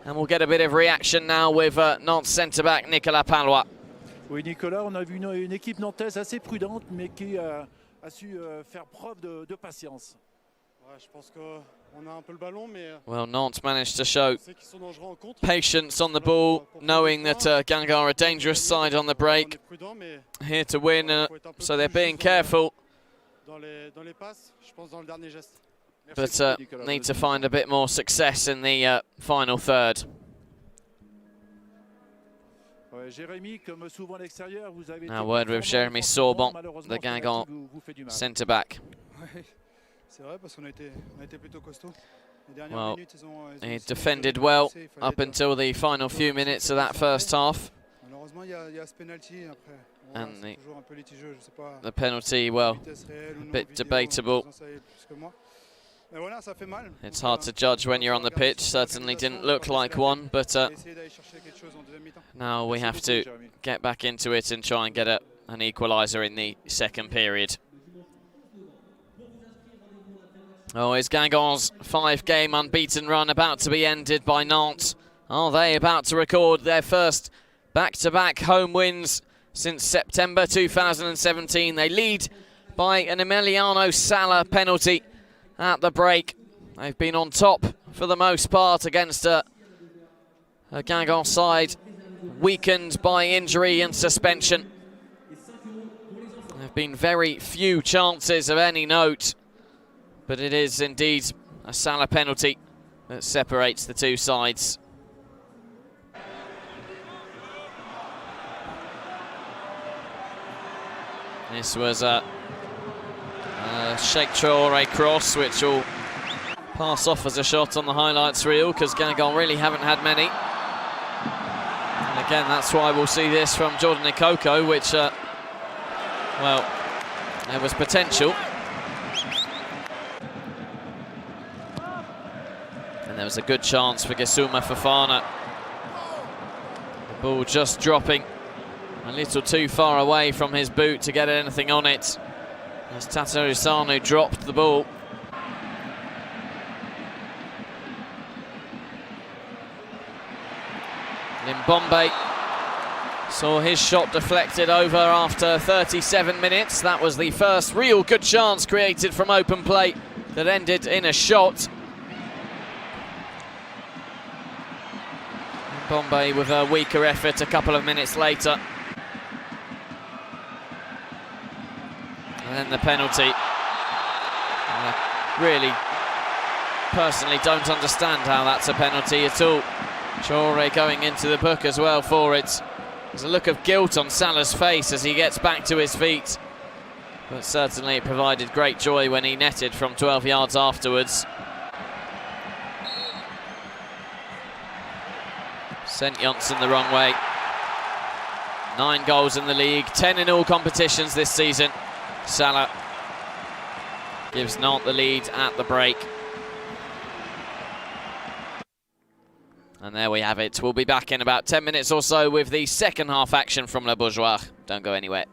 and we'll get a bit of reaction now with Nantes centre-back Nicolas Palois. Oui, Nicolas, on a vu une équipe nantaise assez prudente, mais qui a su faire preuve de patience. Well, Nantes managed to show patience on the ball, knowing that Guingamp are a dangerous side on the break, here to win, so they're being careful, but need to find a bit more success in the final third. Now word with Jérémy Sorbon, the Guingamp centre-back. Well, he defended well up until the final few minutes of that first half. And the penalty, well, a bit debatable. It's hard to judge when you're on the pitch. Certainly didn't look like one, but now we have to get back into it and try and get an equaliser in the second period. Oh, is Guingamp's 5-game unbeaten run about to be ended by Nantes? Are they about to record their first back-to-back home wins since September 2017? They lead by an Emiliano Sala penalty at the break. They've been on top for the most part against a Guingamp side weakened by injury and suspension. There have been very few chances of any note, but it is indeed a Sala penalty that separates the two sides. This was a Sheikh Traoré cross, which will pass off as a shot on the highlights reel because Guingamp really haven't had many. And again, that's why we'll see this from Jordan Ikoko, which, well, there was potential. And there was a good chance for Gassama Fofana. The ball just dropping a little too far away from his boot to get anything on it, as Tatarusanu dropped the ball. Limbombe saw his shot deflected over after 37 minutes. That was the first real good chance created from open play that ended in a shot. Limbombe with a weaker effort a couple of minutes later. And then the penalty. I really, personally don't understand how that's a penalty at all. Traoré going into the book as well for it. There's a look of guilt on Salah's face as he gets back to his feet. But certainly it provided great joy when he netted from 12 yards afterwards. Sent Johnson the wrong way. 9 goals in the league, 10 in all competitions this season. Salah gives Nantes the lead at the break. And there we have it. We'll be back in about 10 minutes or so with the second half action from Le Bourgeois. Don't go anywhere.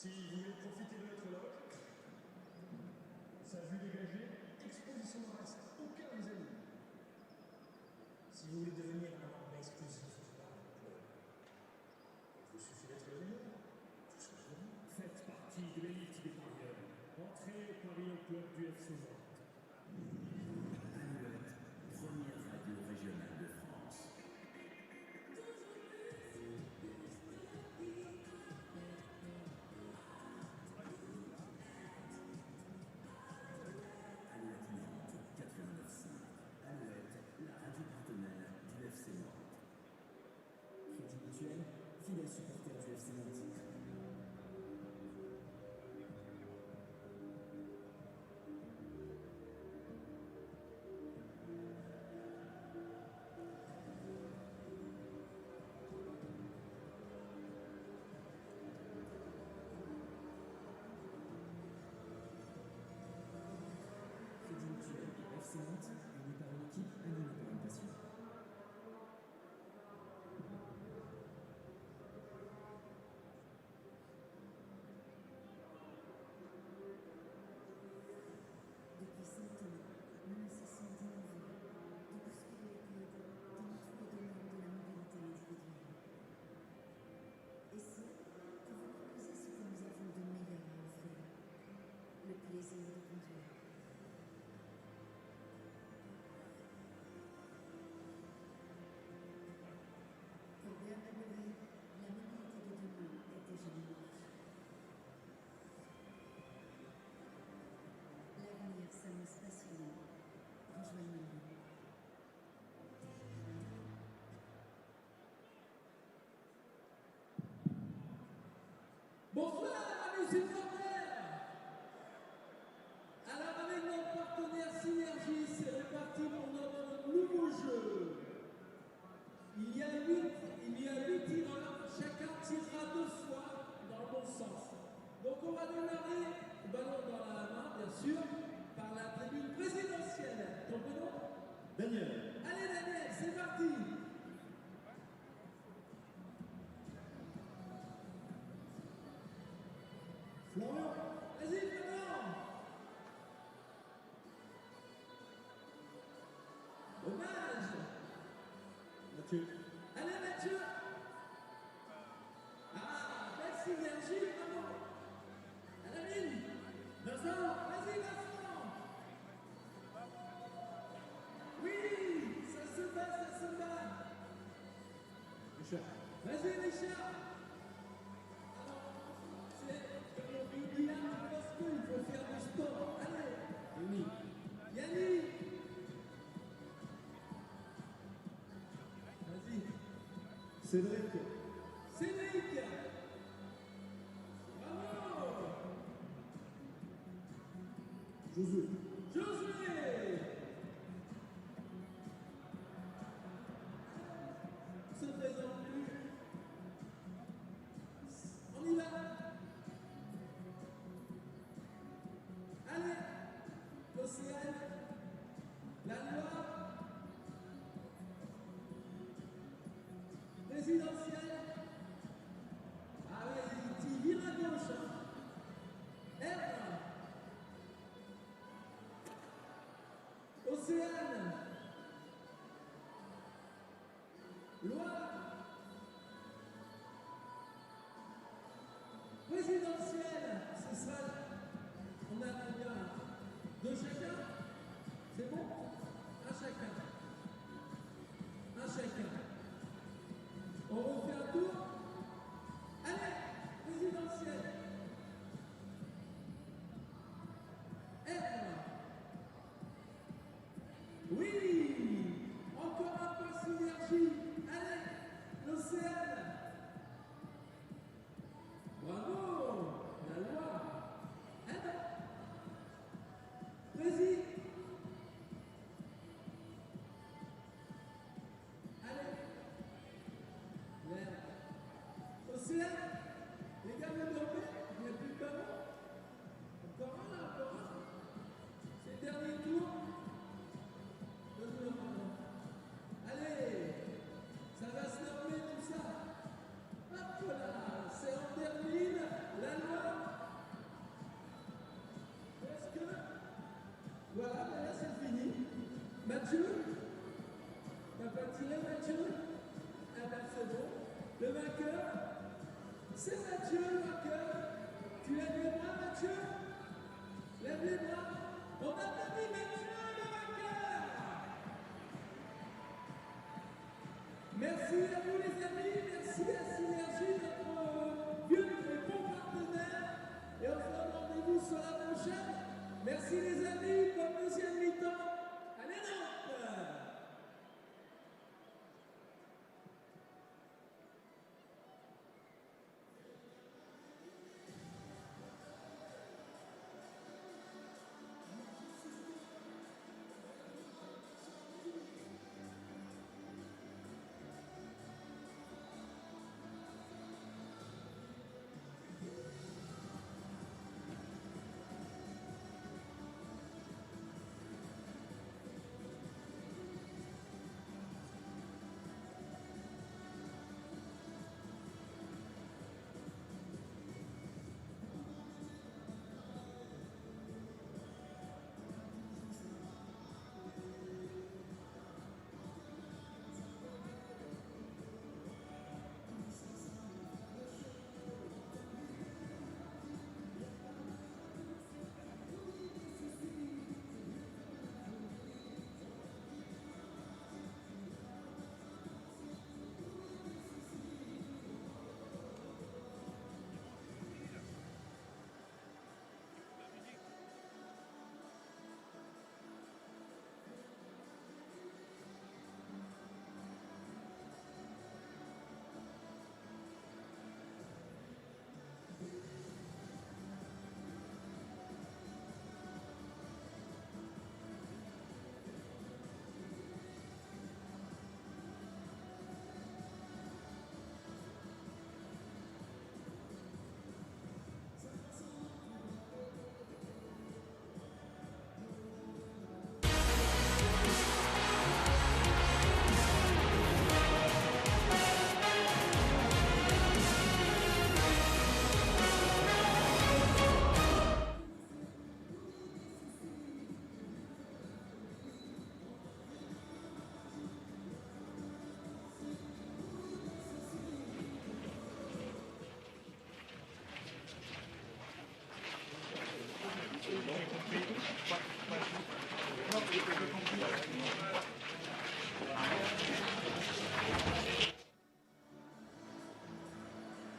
Si vous voulez profiter de notre loge, sa vue dégagée, exposition de reste, aucun Mathieu. Allez Mathieu. Ah, belle synergie, bravo. À la ligne. Vincent, vas-y Vincent. Oui, ça se bat, ça se bat. Richard. Vas-y Richard. Alors, c'est comme on dit Guingamp, parce qu'il faut faire du sport. Allez. Yannick. Yannick. Vas-y. Cédric. Cédric. Bravo. Josué. Josué. Se présente plus. On y va. Allez. Océane. La loi. Présidentielle. Ah ouais, tu vires à gauche. Hein. R. Océane. Loi. Présidentielle. Ce sera. On a combien? Deux chacun? C'est bon? Un chacun. Un chacun. On refait un tour. Allez, présidentielle. R. Oui. Encore un peu de synergie. Allez, l'océane. Bravo. La loi. R. Président. Allez. L'air. Océane. Les gars, vous dormez? Il n'y a plus de ballon? Encore un, là, encore un. C'est le dernier tour. Allez, ça va se normer tout ça. Hop là, c'est en termine. La loi. Est-ce que... Voilà, ben là c'est fini. Mathieu. T'as pas tiré Mathieu? Ah ben c'est bon. Le vainqueur, c'est Mathieu le vainqueur. Tu lèves les bras Mathieu? Lève les bras. On applaudit Mathieu le vainqueur. Merci à vous les amis, merci à Synergie, notre vieux et bon partenaire. Et on se donne rendez-vous sur la prochaine. Merci les amis, bonne deuxième mi-temps. Allez Nantes.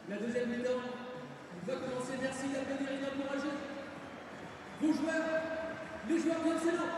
La deuxième mi-temps va commencer. Merci d'applaudir et d'encourager vos joueurs, les joueurs bien excellents.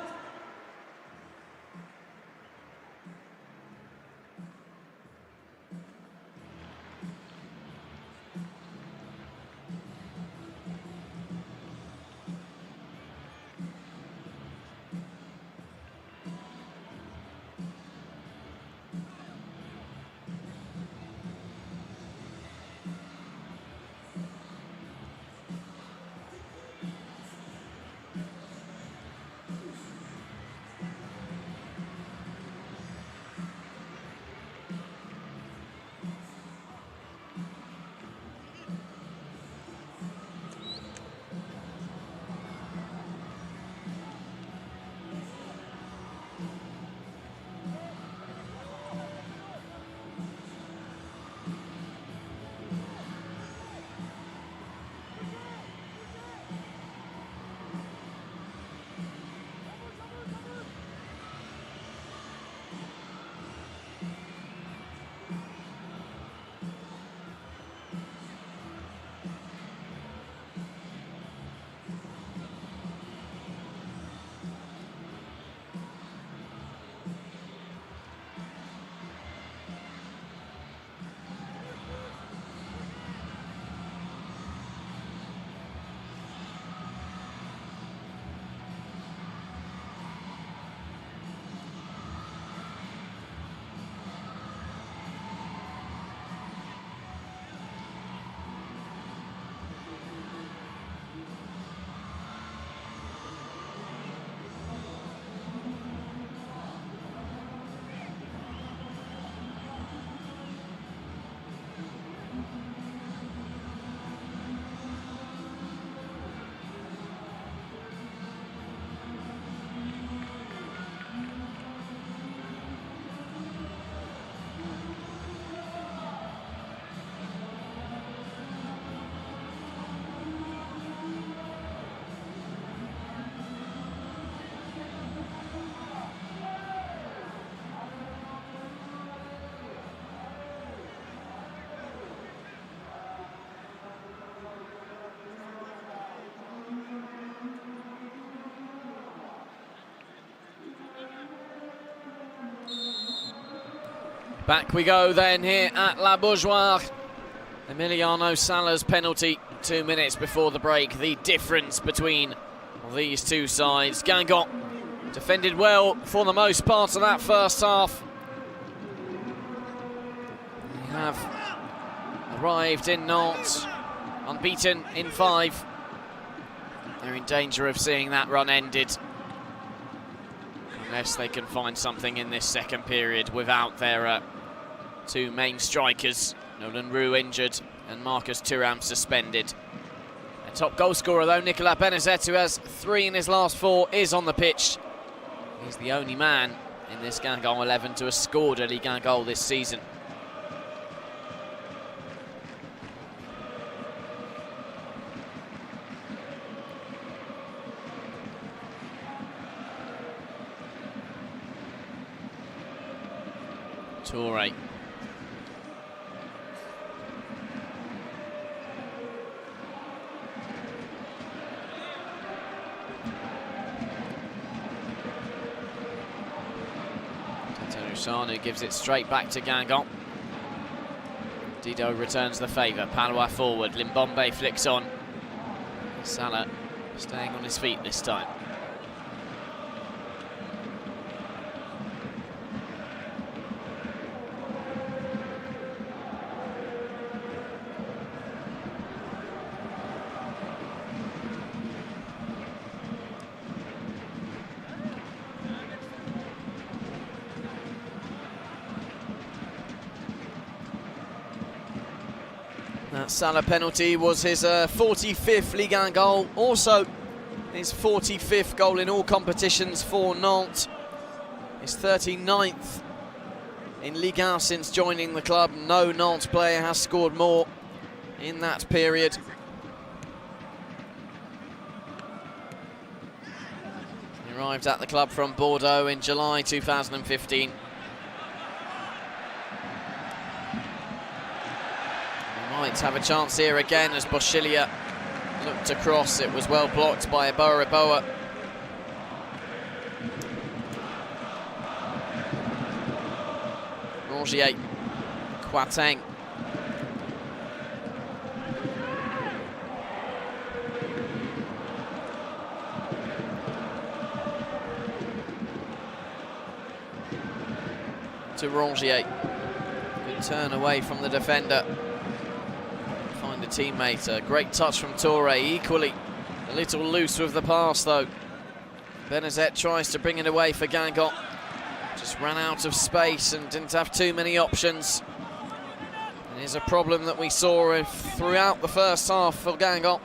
Back we go then here at La Beaujoire. Emiliano Sala's penalty 2 minutes before the break. The difference between these two sides. Guingamp defended well for the most part of that first half. They have arrived in Nantes, unbeaten in 5. They're in danger of seeing that run ended, unless they can find something in this second period without their two main strikers, Nolan Roux injured and Marcus Thuram suspended. Their top goal scorer though, Nicolas Benazet, who has 3 in his last 4, is on the pitch. He's the only man in this Guingamp 11 to have scored a Ligue 1 goal this season. Toure. Sanu gives it straight back to Guingamp. Dido returns the favour. Palois forward. Limbombe flicks on. Salah staying on his feet this time. That Salah penalty was his 45th Ligue 1 goal, also his 45th goal in all competitions for Nantes. His 39th in Ligue 1 since joining the club. No Nantes player has scored more in that period. Arrived at the club from Bordeaux in July 2015. He might have a chance here again as Boschilia looked to cross. It was well blocked by Eboa. Rongier, Kwarteng. To Rongier. Good turn away from the defender. Find a teammate. A great touch from Touré. Equally a little loose with the pass though. Benazet tries to bring it away for Guingamp. Just ran out of space and didn't have too many options. It is a problem that we saw throughout the first half for Guingamp.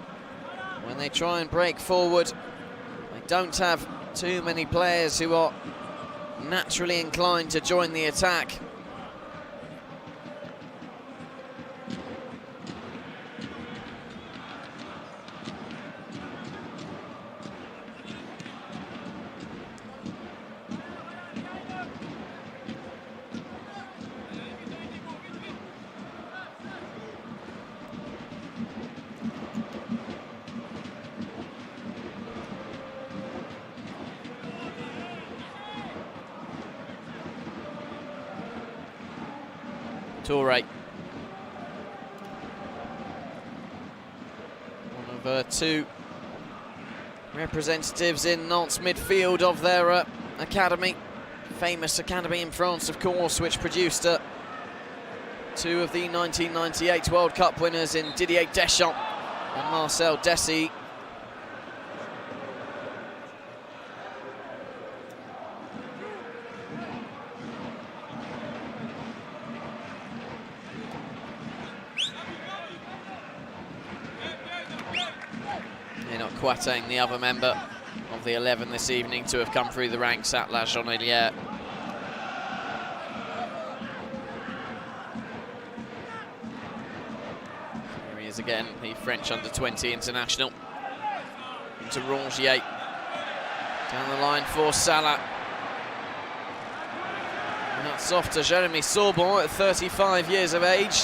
When they try and break forward, they don't have too many players who are naturally inclined to join the attack. Touré. One of two representatives in Nantes midfield of their academy. Famous academy in France, of course, which produced two of the 1998 World Cup winners in Didier Deschamps and Marcel Desailly. Kwarteng, the other member of the 11 this evening to have come through the ranks at La Jonelière. Here he is again, the French under-20 international. Into Rongier. Down the line for Salah. And that's off to Jeremy Sorbon at 35 years of age,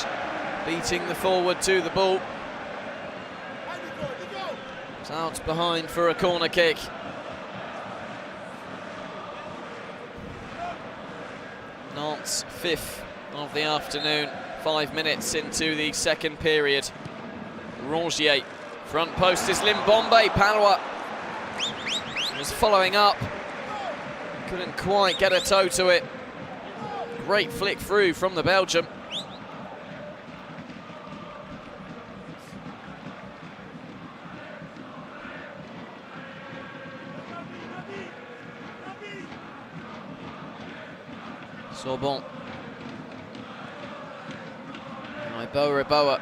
beating the forward to the ball. Out behind for a corner kick. Nantes, 5th of the afternoon, 5 minutes into the second period. Rongier, front post is Limbombe. Palois was following up, couldn't quite get a toe to it. Great flick through from the Belgian. Sorbon. Eboa.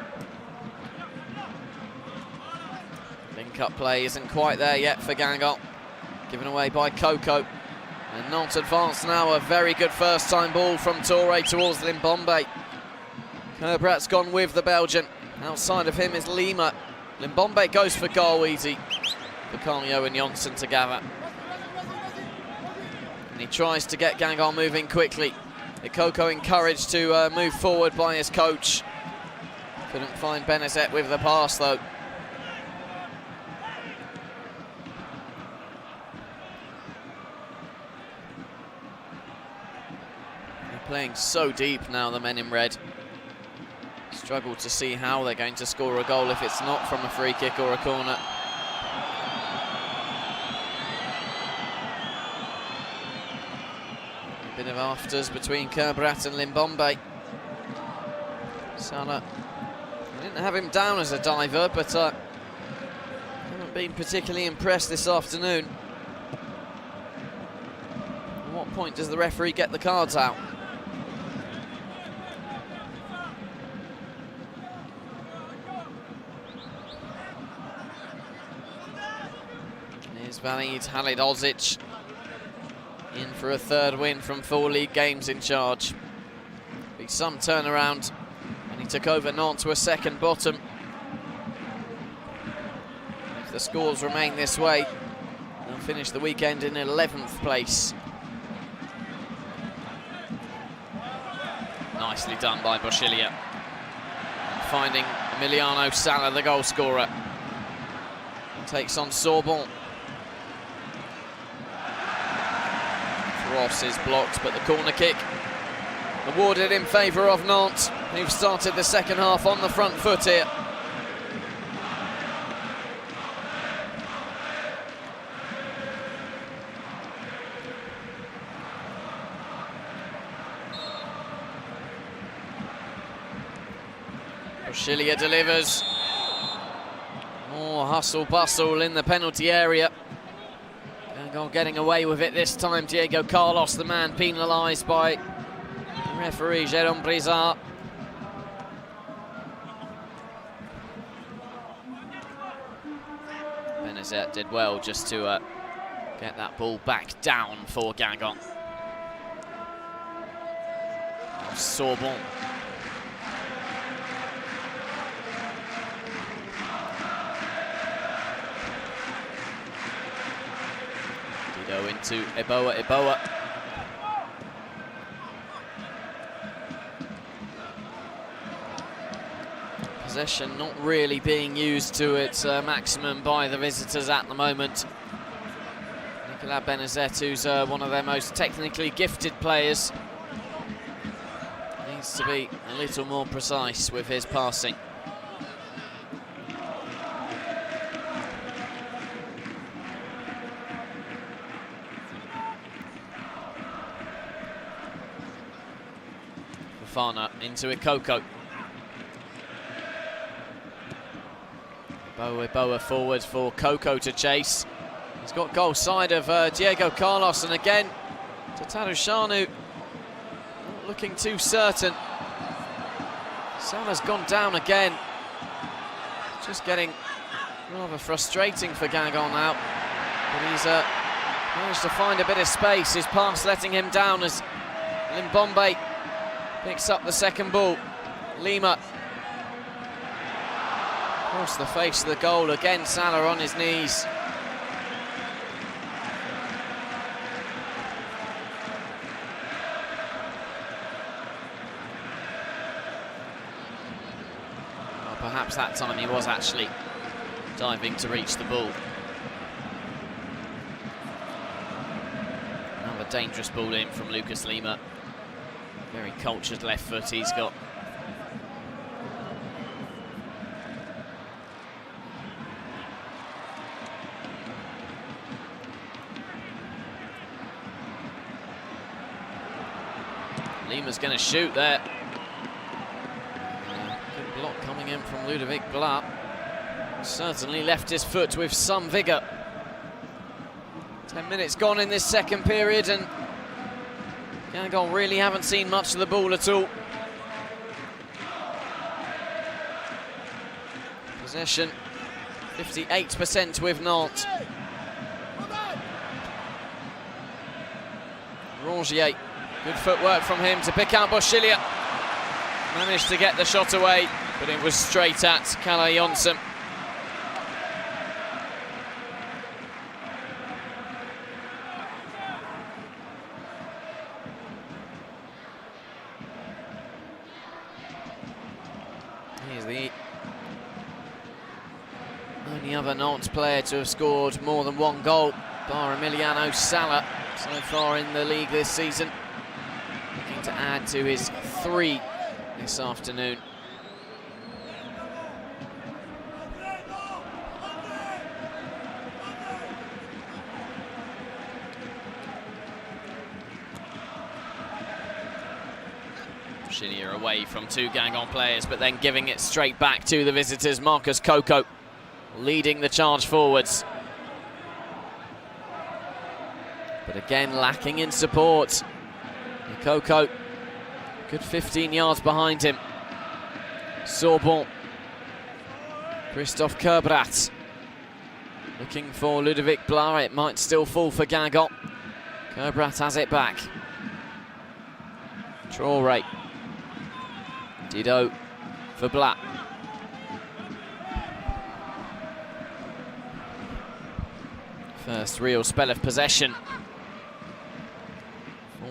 Link-up play isn't quite there yet for Guingamp. Given away by Coco. And Nantes advance now. A very good first-time ball from Touré towards Limbombe. Kerbrat's gone with the Belgian. Outside of him is Lima. Limbombe goes for goal easy for Carlio and Johnson to gather. And he tries to get Guingamp moving quickly. Coco encouraged to move forward by his coach. Couldn't find Benazet with the pass though. They're playing so deep now, the men in red. Struggle to see how they're going to score a goal if it's not from a free kick or a corner. Bit of afters between Kerbrat and Limbombe. Salah, I didn't have him down as a diver, but haven't been particularly impressed this afternoon. At what point does the referee get the cards out? Here's Valid Halilovic. In for a third win from 4 league games in charge. Be some turnaround, and he took over Nantes to a second bottom. If the scores remain this way, they'll finished the weekend in 11th place. Nicely done by Boschilia. Finding Emiliano Sala, the goal scorer. Takes on Sorbonne. Cross is blocked, but the corner kick awarded in favour of Nantes, who've started the second half on the front foot here. Boschilia delivers. More hustle-bustle in the penalty area. Guingamp getting away with it this time. Diego Carlos, the man penalised by referee Jérôme Brizard. Benazet did well just to get that ball back down for Guingamp. Sorbonne. Dido into Eboa. Possession not really being used to its maximum by the visitors at the moment. Nicolas Benazet, who's one of their most technically gifted players, needs to be a little more precise with his passing. Fofana into Ikoko. Eboa forward for Coco to chase. He's got goal side of Diego Carlos, and again Tatarusanu not looking too certain. Salah's gone down again. Just getting rather frustrating for Guingamp now. But he's managed to find a bit of space. His pass letting him down as Limbombe picks up the second ball. Lima across the face of the goal. Again, Salah on his knees. Well, perhaps that time he was actually diving to reach the ball. Another dangerous ball in from Lucas Lima. Very cultured left foot he's got. Lima's going to shoot there. Good block coming in from Ludovic Blas. Certainly left his foot with some vigour. 10 minutes gone in this second period, and Guingamp really haven't seen much of the ball at all. Possession 58% with Nantes. Rongier, good footwork from him to pick out Boschilia. Managed to get the shot away, but it was straight at Kalle Jonsson. He's the only other Nantes player to have scored more than one goal, bar Emiliano Sala, so far in the league this season. Looking to add to his 3 this afternoon. Boschilia away from 2 Guingamp players, but then giving it straight back to the visitors. Marcus Coco leading the charge forwards. But again, lacking in support. Coco, good 15 yards behind him. Sorbonne. Christophe Kerbrat. Looking for Ludovic Blas. It might still fall for Guingamp. Kerbrat has it back. Traoré. Dido for Blas. First real spell of possession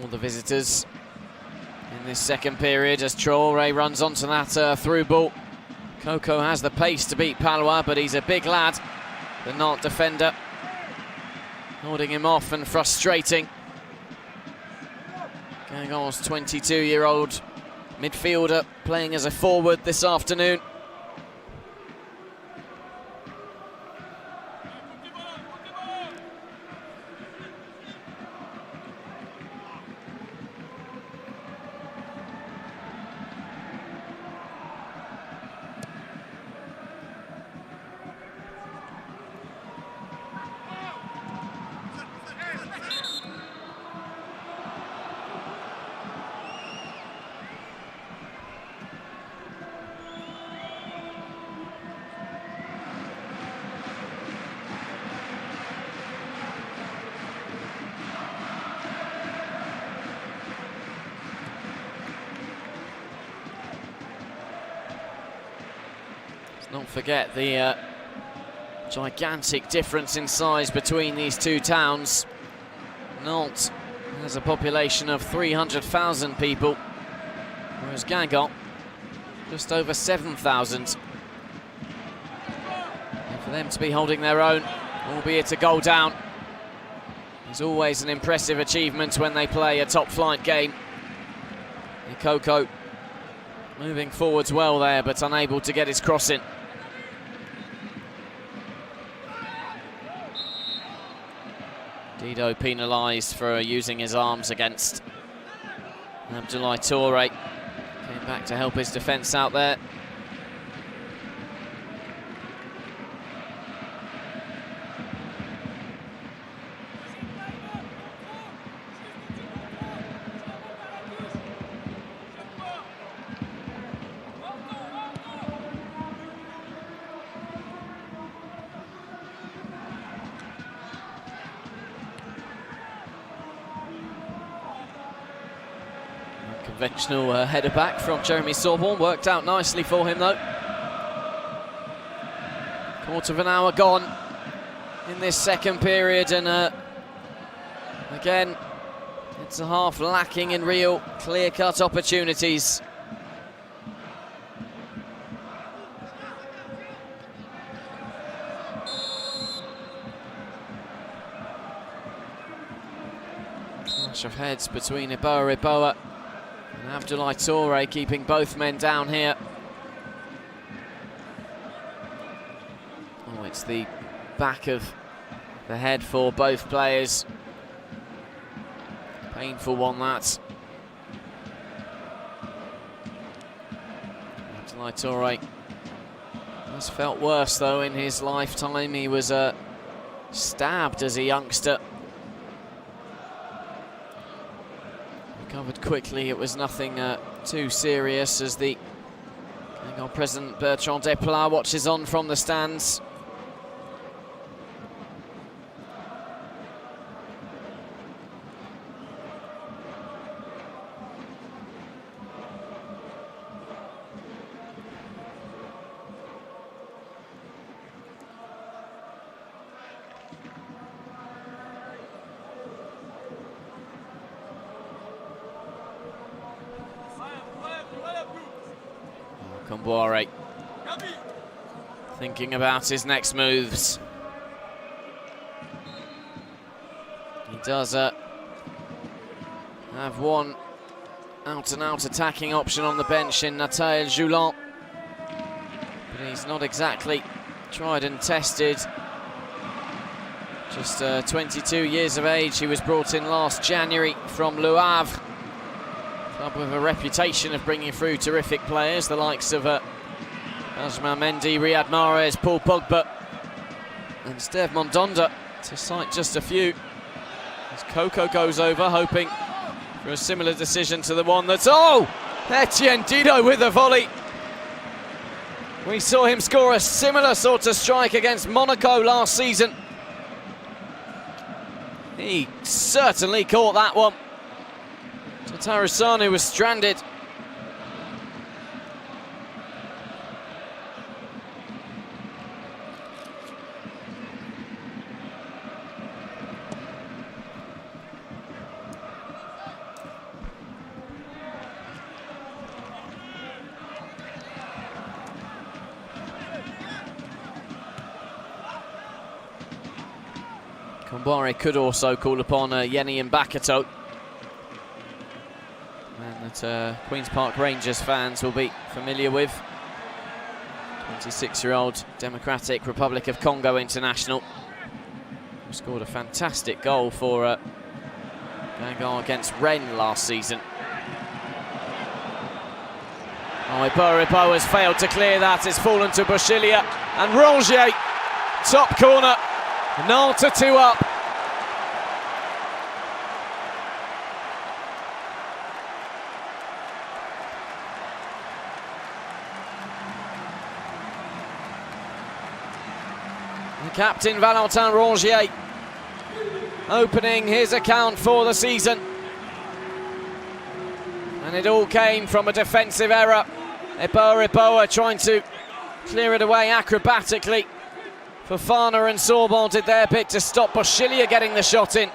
for the visitors in this second period as Traoré runs onto that through ball. Coco has the pace to beat Palois, but he's a big lad, the Nantes defender, holding him off and frustrating. Guingamp's 22-year-old midfielder playing as a forward this afternoon. Don't forget the gigantic difference in size between these two towns. Nantes has a population of 300,000 people, whereas Guingamp just over 7,000. And for them to be holding their own, albeit a goal down, is always an impressive achievement when they play a top-flight game. And Coco moving forwards well there, but unable to get his cross in. Dido penalised for using his arms against Abdoulaye Touré. Came back to help his defence out there. Conventional header back from Jeremy Sorborn, worked out nicely for him though. Quarter of an hour gone in this second period, and again it's a half lacking in real clear-cut opportunities. Clash of heads between Iboa and Abdoulaye Touré, keeping both men down here. Oh, it's the back of the head for both players. Painful one, that. Abdoulaye Touré has felt worse though in his lifetime. He was stabbed as a youngster. Recovered quickly, it was nothing too serious as the Guingamp president Bertrand Desplat watches on from the stands. Comboire thinking about his next moves. He does have one out-and-out attacking option on the bench in Nathalie Joulant, but he's not exactly tried and tested. Just 22 years of age, he was brought in last January from Le Havre. Club with a reputation of bringing through terrific players, the likes of Benjamin Mendy, Riyad Mahrez, Paul Pogba and Steve Mandanda, to cite just a few. As Coco goes over, hoping for a similar decision to the one that's... Oh! Etienne Dido with a volley. We saw him score a similar sort of strike against Monaco last season. He certainly caught that one. Tatarusanu was stranded. Boire could also call upon Yeni and Bakato. And that Queen's Park Rangers fans will be familiar with. 26-year-old Democratic Republic of Congo international, who scored a fantastic goal for Guingamp against Rennes last season. Oh, Ibo has failed to clear that. It's fallen to Bouchilia and Rongier, top corner. Nantes 2 up. The captain Valentin Rongier opening his account for the season. And it all came from a defensive error. Iboa trying to clear it away acrobatically. Fofana and Sorbonne did their bit to stop Bouchilia getting the shot in.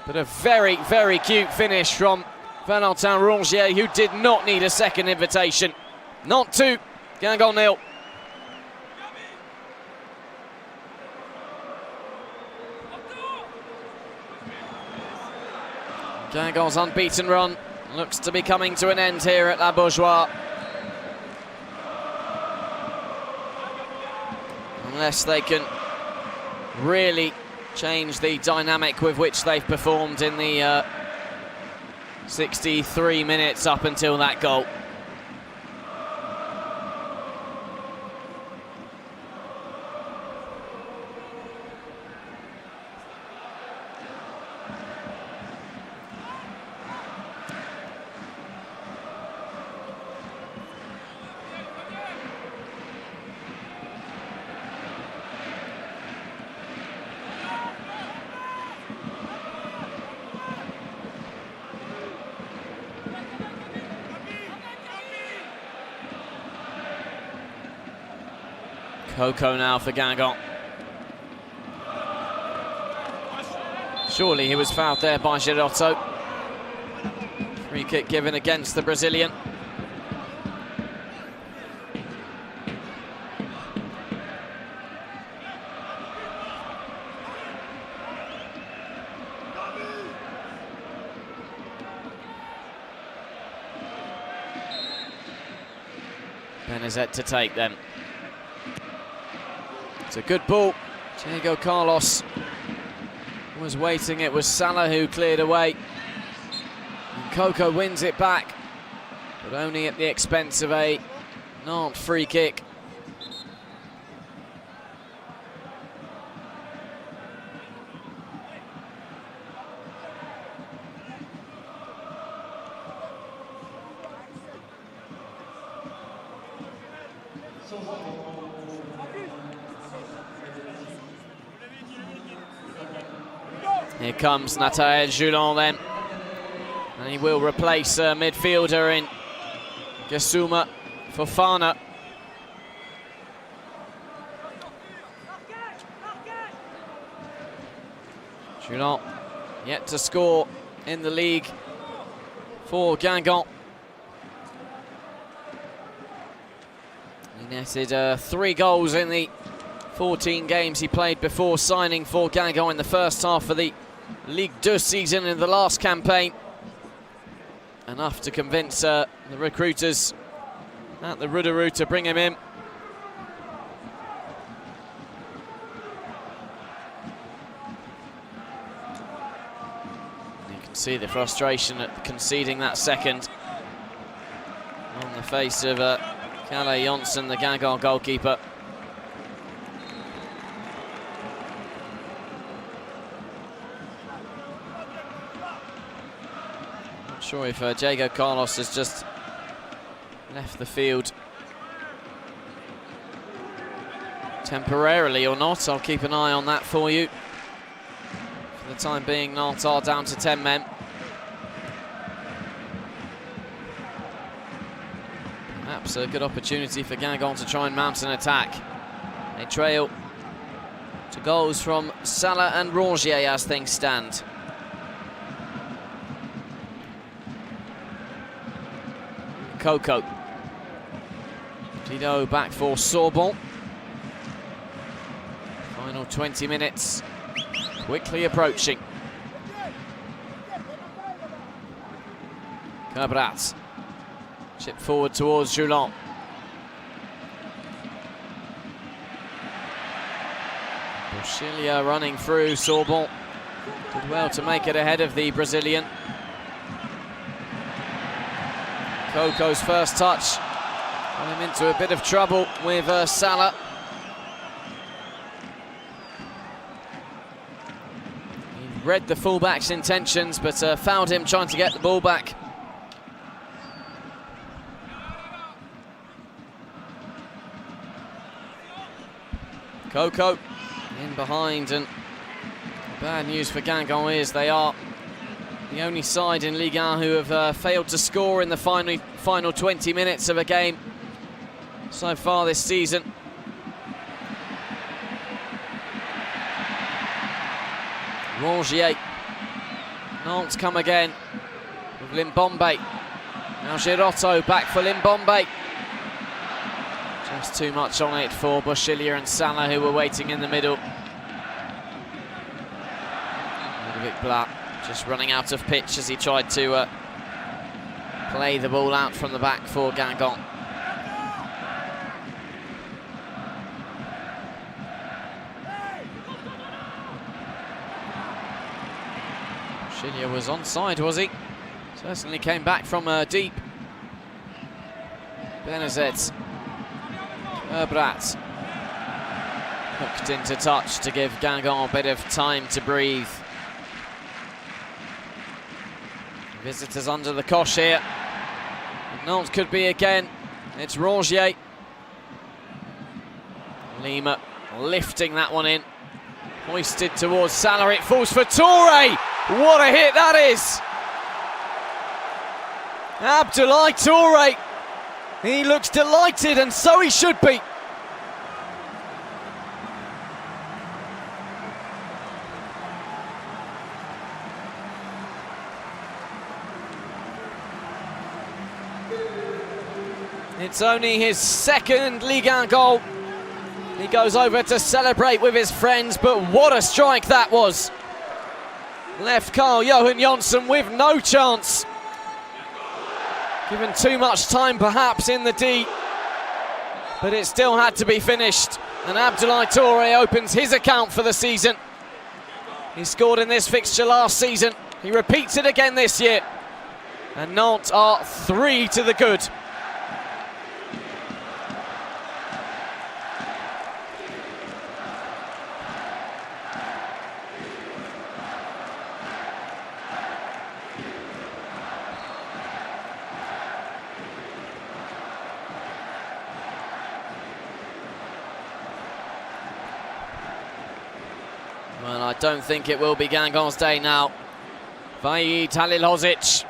But a very, very cute finish from Valentin Rongier, who did not need a second invitation. Nantes 2, Guingamp 0. Guingamp's unbeaten run looks to be coming to an end here at La Beaujoire. Unless they can really change the dynamic with which they've performed in the 63 minutes up until that goal. Coco now for Guingamp. Surely he was fouled there by Girotto. Free kick given against the Brazilian. Benezet to take then. It's a good ball. Diego Carlos was waiting. It was Salah who cleared away. And Coco wins it back, but only at the expense of a Nantes free kick. Here comes Nathael Julan then, and he will replace midfielder in Gasuma Fofana. Julan yet to score in the league for Guingamp. He netted 3 goals in the 14 games he played before signing for Guingamp in the first half of the Ligue 2 season in the last campaign. Enough to convince the recruiters at the Rouderou to bring him in. You can see the frustration at conceding that second on the face of Kalle Jonsson, the Guingamp goalkeeper. Sure if Diego Carlos has just left the field temporarily or not. I'll keep an eye on that for you. For the time being, Nantes are down to 10 men. Perhaps a good opportunity for Guingamp to try and mount an attack. They trail to goals from Salah and Rongier as things stand. Coco. Dido back for Sorbonne. Final 20 minutes quickly approaching. Cabrat. Chip forward towards Joulon. Bouchilia running through Sorbon. Did well to make it ahead of the Brazilian. Coco's first touch got him into a bit of trouble with Salah. He read the fullback's intentions, but fouled him trying to get the ball back. Coco in behind, and bad news for Guingamp is they are the only side in Ligue 1 who have failed to score in the final 20 minutes of a game so far this season. Rongier. Nantes come again with Limbombe. Now Girotto back for Limbombe. Just too much on it for Bouchilia and Salah, who were waiting in the middle. Ludovic Blatt just running out of pitch as he tried to play the ball out from the back for Guingamp. Bouchilia was onside, was he? Certainly came back from deep. Benazet. Cabrat. Hooked into touch to give Guingamp a bit of time to breathe. Visitors under the cosh here. Nantes could be again. It's Rongier. Lima lifting that one in. Hoisted towards Salah. It falls for Touré. What a hit that is! Abdoulaye Touré. He looks delighted, and so he should be. It's only his second Ligue 1 goal. He goes over to celebrate with his friends, but what a strike that was. Left Carl Johan Jonsson with no chance. Given too much time perhaps in the D, but it still had to be finished. And Abdoulaye Touré opens his account for the season. He scored in this fixture last season. He repeats it again this year. And Nantes are 3 to the good. Well, I don't think it will be Guingamp's day now. Vahid Halilhodzic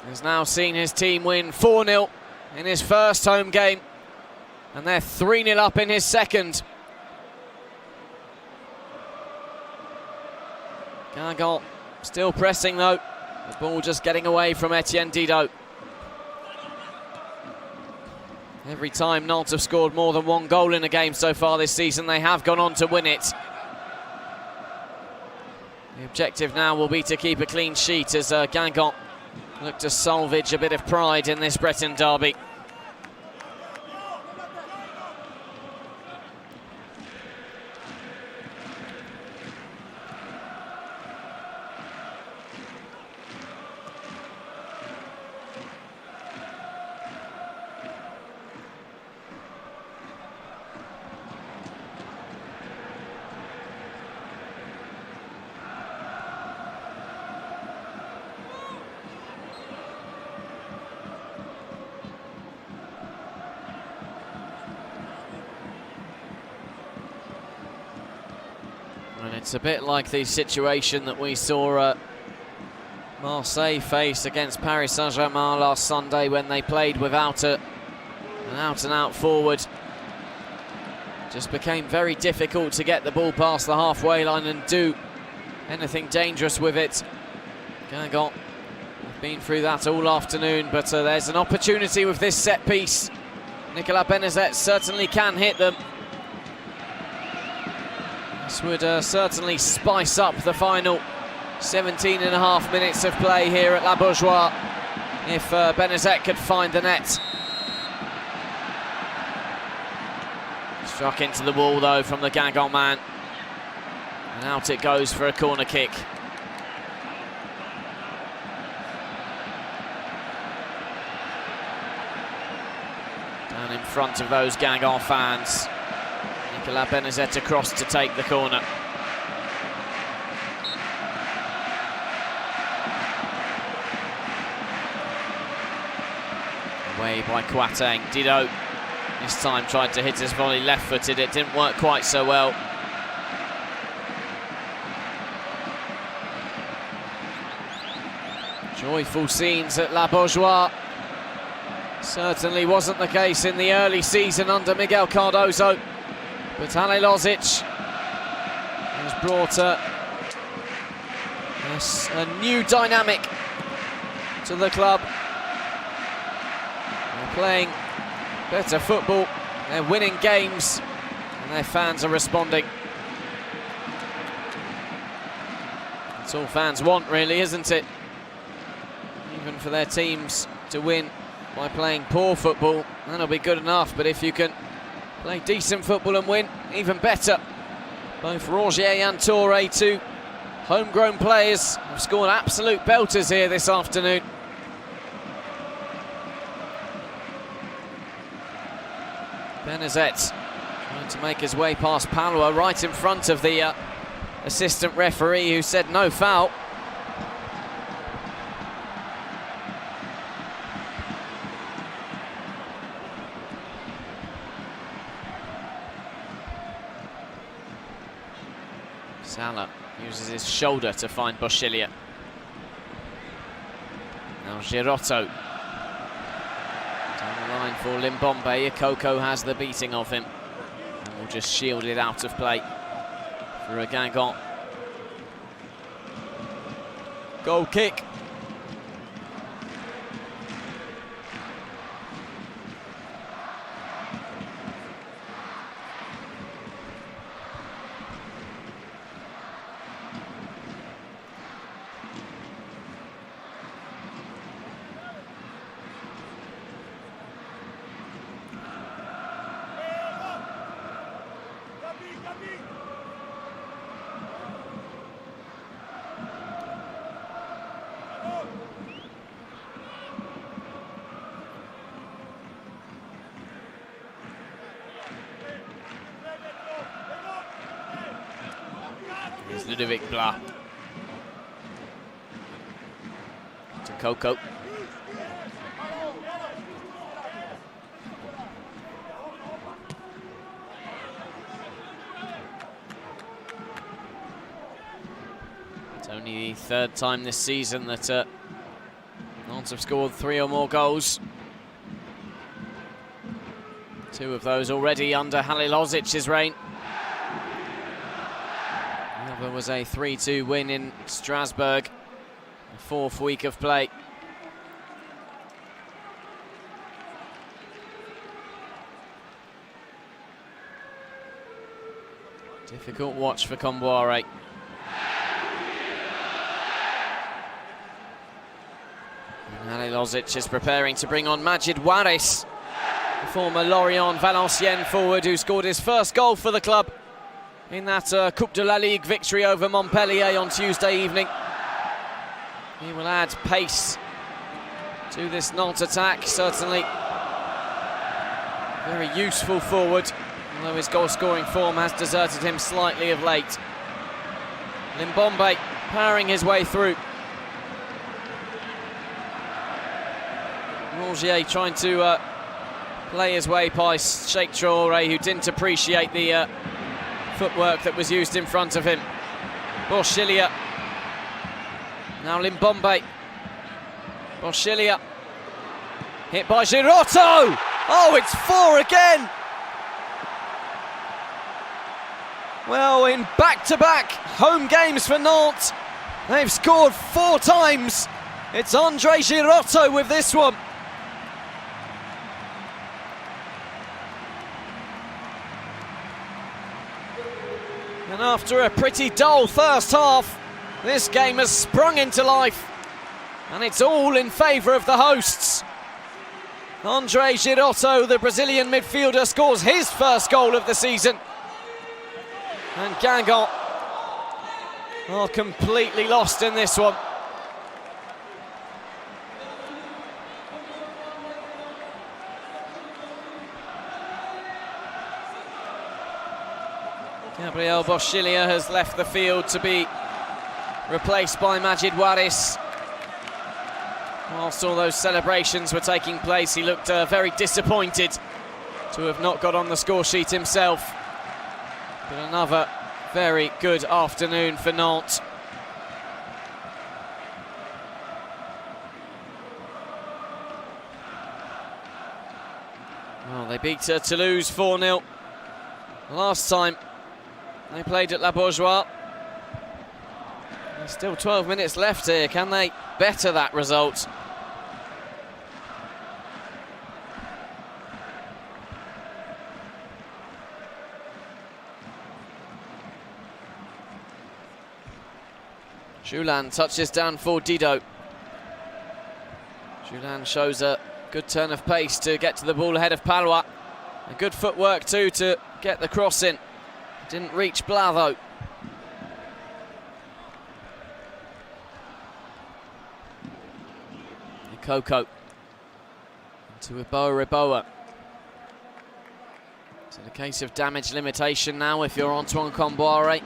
has now seen his team win 4-0 in his first home game, and they're 3-0 up in his second. Guingamp still pressing though, the ball just getting away from Etienne Didot. Every time Nantes have scored more than one goal in a game so far this season, they have gone on to win it. The objective now will be to keep a clean sheet as Guingamp look to salvage a bit of pride in this Breton derby. And it's a bit like the situation that we saw Marseille face against Paris Saint-Germain last Sunday when they played without an out-and-out forward. Just became very difficult to get the ball past the halfway line and do anything dangerous with it. Guingamp have been through that all afternoon, but there's an opportunity with this set piece. Nicolas Benazet certainly can hit them. This This would certainly spice up the final 17.5 minutes of play here at La Bourgeois if Benezet could find the net. Struck into the wall though from the Guingamp man, and out it goes for a corner kick. Down in front of those Guingamp fans. Nicolas Benezet across to take the corner. Away by Kouateng. Dido this time tried to hit his volley left-footed. It didn't work quite so well. Joyful scenes at La Bourgeois. Certainly wasn't the case in the early season under Miguel Cardozo. But Halilovic has brought a new dynamic to the club. They're playing better football, they're winning games, and their fans are responding. That's all fans want, really, isn't it? Even for their teams to win by playing poor football, that'll be good enough. But if you can play decent football and win, even better. Both Rogier and Touré, two homegrown players, have scored absolute belters here this afternoon. Benezet trying to make his way past Palua, right in front of the assistant referee who said no foul. Salah uses his shoulder to find Boschilia. Now Girotto. Down the line for Limbombe. Ikoko has the beating of him. And will just shield it out of play for a Guingamp. Goal kick. Here's Ludovic Blas. To Coco. It's only the third time this season that Nantes have scored 3 or more goals. 2 of those already under Halilozic's reign. The other was a 3-2 win in Strasbourg, the 4th week of play. Difficult watch for Comboire. Halilovic is preparing to bring on Majid Waris, the former Lorient Valenciennes forward who scored his first goal for the club in that Coupe de la Ligue victory over Montpellier on Tuesday evening. He will add pace to this Nantes attack, certainly very useful forward, although his goal-scoring form has deserted him slightly of late. Limbombe powering his way through. Rogier trying to play his way past Sheikh Traoré, who didn't appreciate the footwork that was used in front of him. Boschilia. Now Limbombe. Boschilia. Hit by Girotto! Oh, it's 4 again! Well, in back-to-back home games for Nantes, they've scored 4 times. It's André Girotto with this one. And And after a pretty dull first half, this game has sprung into life. And it's all in favour of the hosts. Andre Girotto, the Brazilian midfielder, scores his first goal of the season. And Guingamp are completely lost in this one. Gabriel Boschilia has left the field to be replaced by Majid Waris. Whilst all those celebrations were taking place, he looked very disappointed to have not got on the score sheet himself. But another very good afternoon for Nantes. Well, they beat Toulouse 4-0 last time they played at La Bourgeois. There's still 12 minutes left here. Can they better that result? Julan touches down for Dido. Julan shows a good turn of pace to get to the ball ahead of Palois. A good footwork too to get the cross in. Didn't reach Blas though. Coco into Riboa. So the case of damage limitation now if you're Antoine Comboire.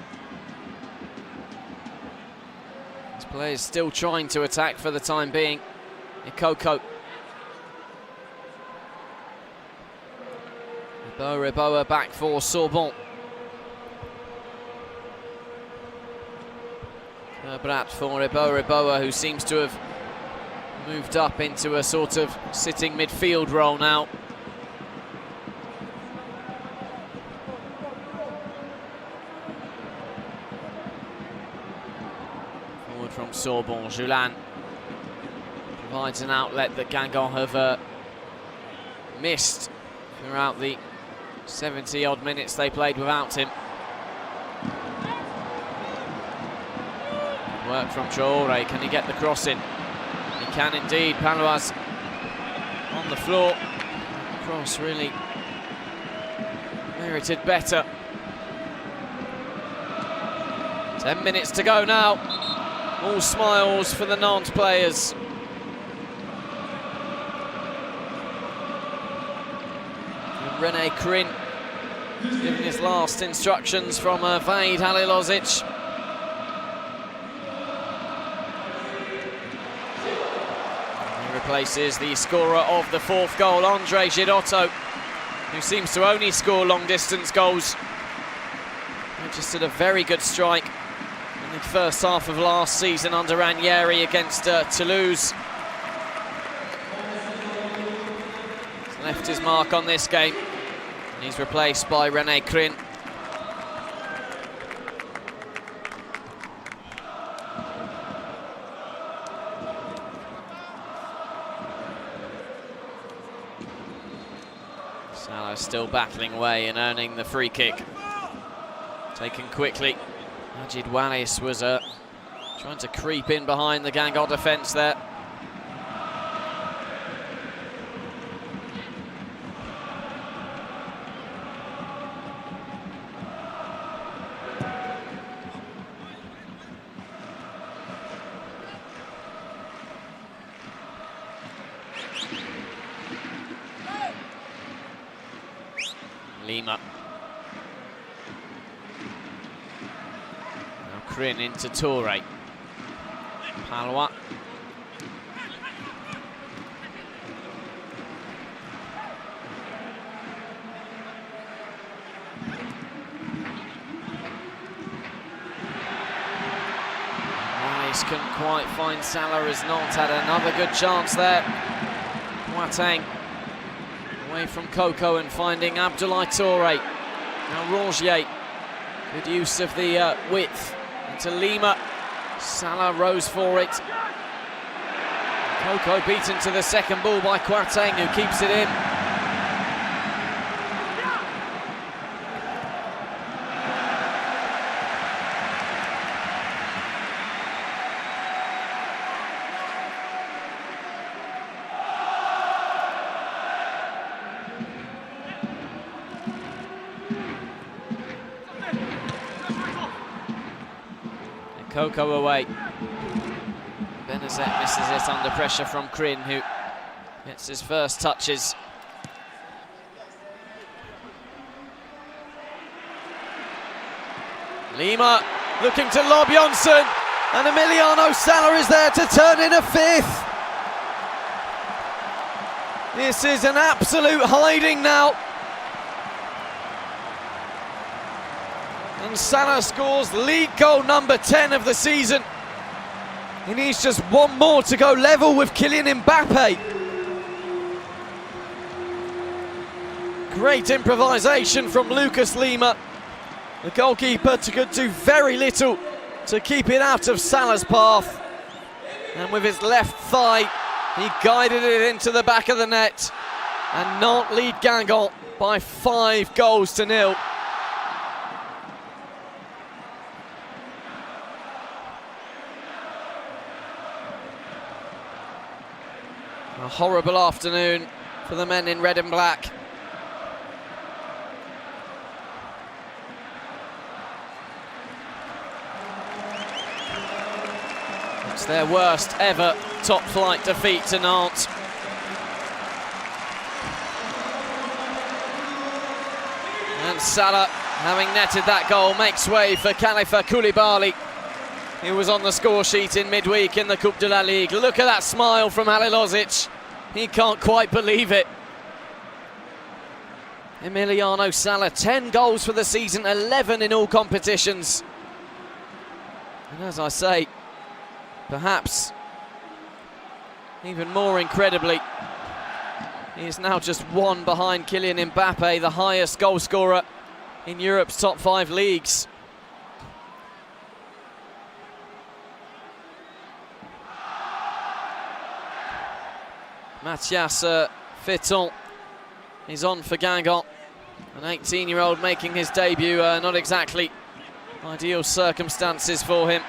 This player is still trying to attack for the time being. Coco. Riboa back for Sorbonne. Brat for Riboa, who seems to have moved up into a sort of sitting midfield role now. Forward from Sorbonne. Julan provides an outlet that Guingamp have missed throughout the 70-odd minutes they played without him. Work from Traoré. Can he get the cross in? He can indeed. Palois on the floor. Cross really merited better. 10 minutes to go now. All smiles for the Nantes players. And René Crin given his last instructions from Vaid Halilovic. Replaces the scorer of the fourth goal, Andre Girotto, who seems to only score long-distance goals. Registered a very good strike in the first half of last season under Ranieri against Toulouse. He's left his mark on this game, and he's replaced by René Crin. Still battling away and earning the free kick. Taken quickly. Majid Waris was trying to creep in behind the Guingamp defence there. Lima. Now Crin into Touré. Palois. Rice couldn't quite find Salah as Nantes had another good chance there. Boateng away from Coco and finding Abdoulaye Touré. Now Rongier, good use of the width into Lima. Salah rose for it. Coco beaten to the second ball by Boateng, who keeps it in. Coco away. Benazet misses it under pressure from Kryn, who gets his first touches. Lima looking to lob Jonsson, and Emiliano Sala is there to turn in a fifth. This is an absolute hiding now. And Sala scores league goal number 10 of the season. He needs just one more to go level with Kylian Mbappe. Great improvisation from Lucas Lima. The goalkeeper could do very little to keep it out of Salah's path. And with his left thigh, he guided it into the back of the net. And Nantes lead Guingamp by 5 goals to 0. A horrible afternoon for the men in red and black. It's their worst ever top flight defeat to Nantes. And Salah, having netted that goal, makes way for Khalifa Koulibaly. He was on the score sheet in midweek in the Coupe de la Ligue. Look at that smile from Halilovic. He can't quite believe it. Emiliano Sala, 10 goals for the season, 11 in all competitions. And as I say, perhaps even more incredibly, he is now just one behind Kylian Mbappe, the highest goal scorer in Europe's top 5 leagues. Mathias Fitton is on for Guingamp, an 18-year-old making his debut, not exactly ideal circumstances for him.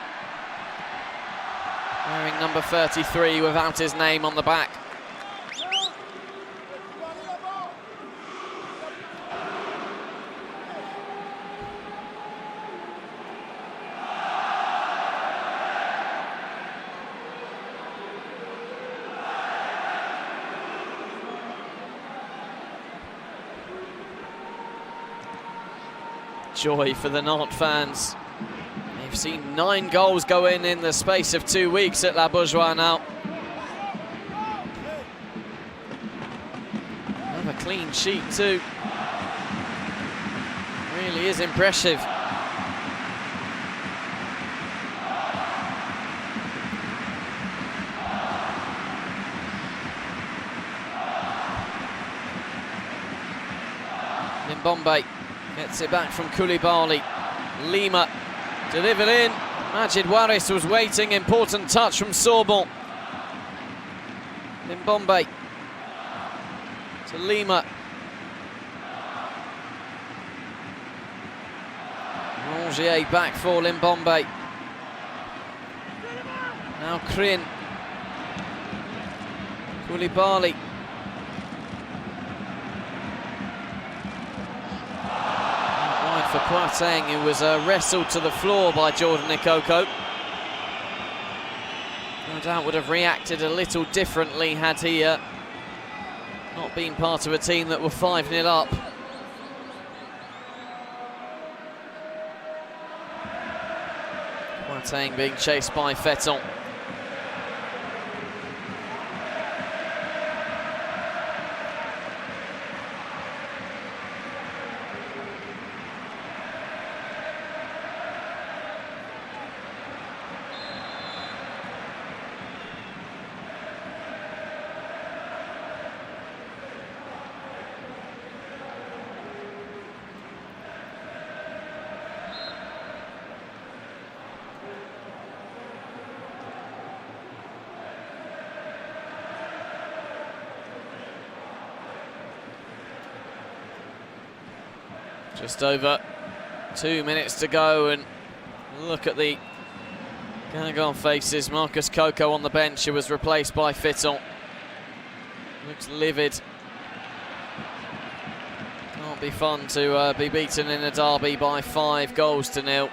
Wearing number 33 without his name on the back. Joy for the Nantes fans. They've seen 9 goals go in the space of 2 weeks at La Bourgeois now. Have a clean sheet too. Really is impressive. Mbombe gets it back from Koulibaly. Lima delivered in. Majid Waris was waiting. Important touch from Sorbon. Mbombe to Lima. Rongier back for Mbombe. Now Kryn. Koulibaly. For Poitin, who was wrestled to the floor by Jordan Ikoko. No doubt would have reacted a little differently had he not been part of a team that were 5-0 up. Poitin being chased by Fetton. Just over 2 minutes to go, and look at the Guingamp faces. Marcus Coco on the bench, who was replaced by Fitton. Looks livid. Can't be fun to be beaten in a derby by 5 goals to 0.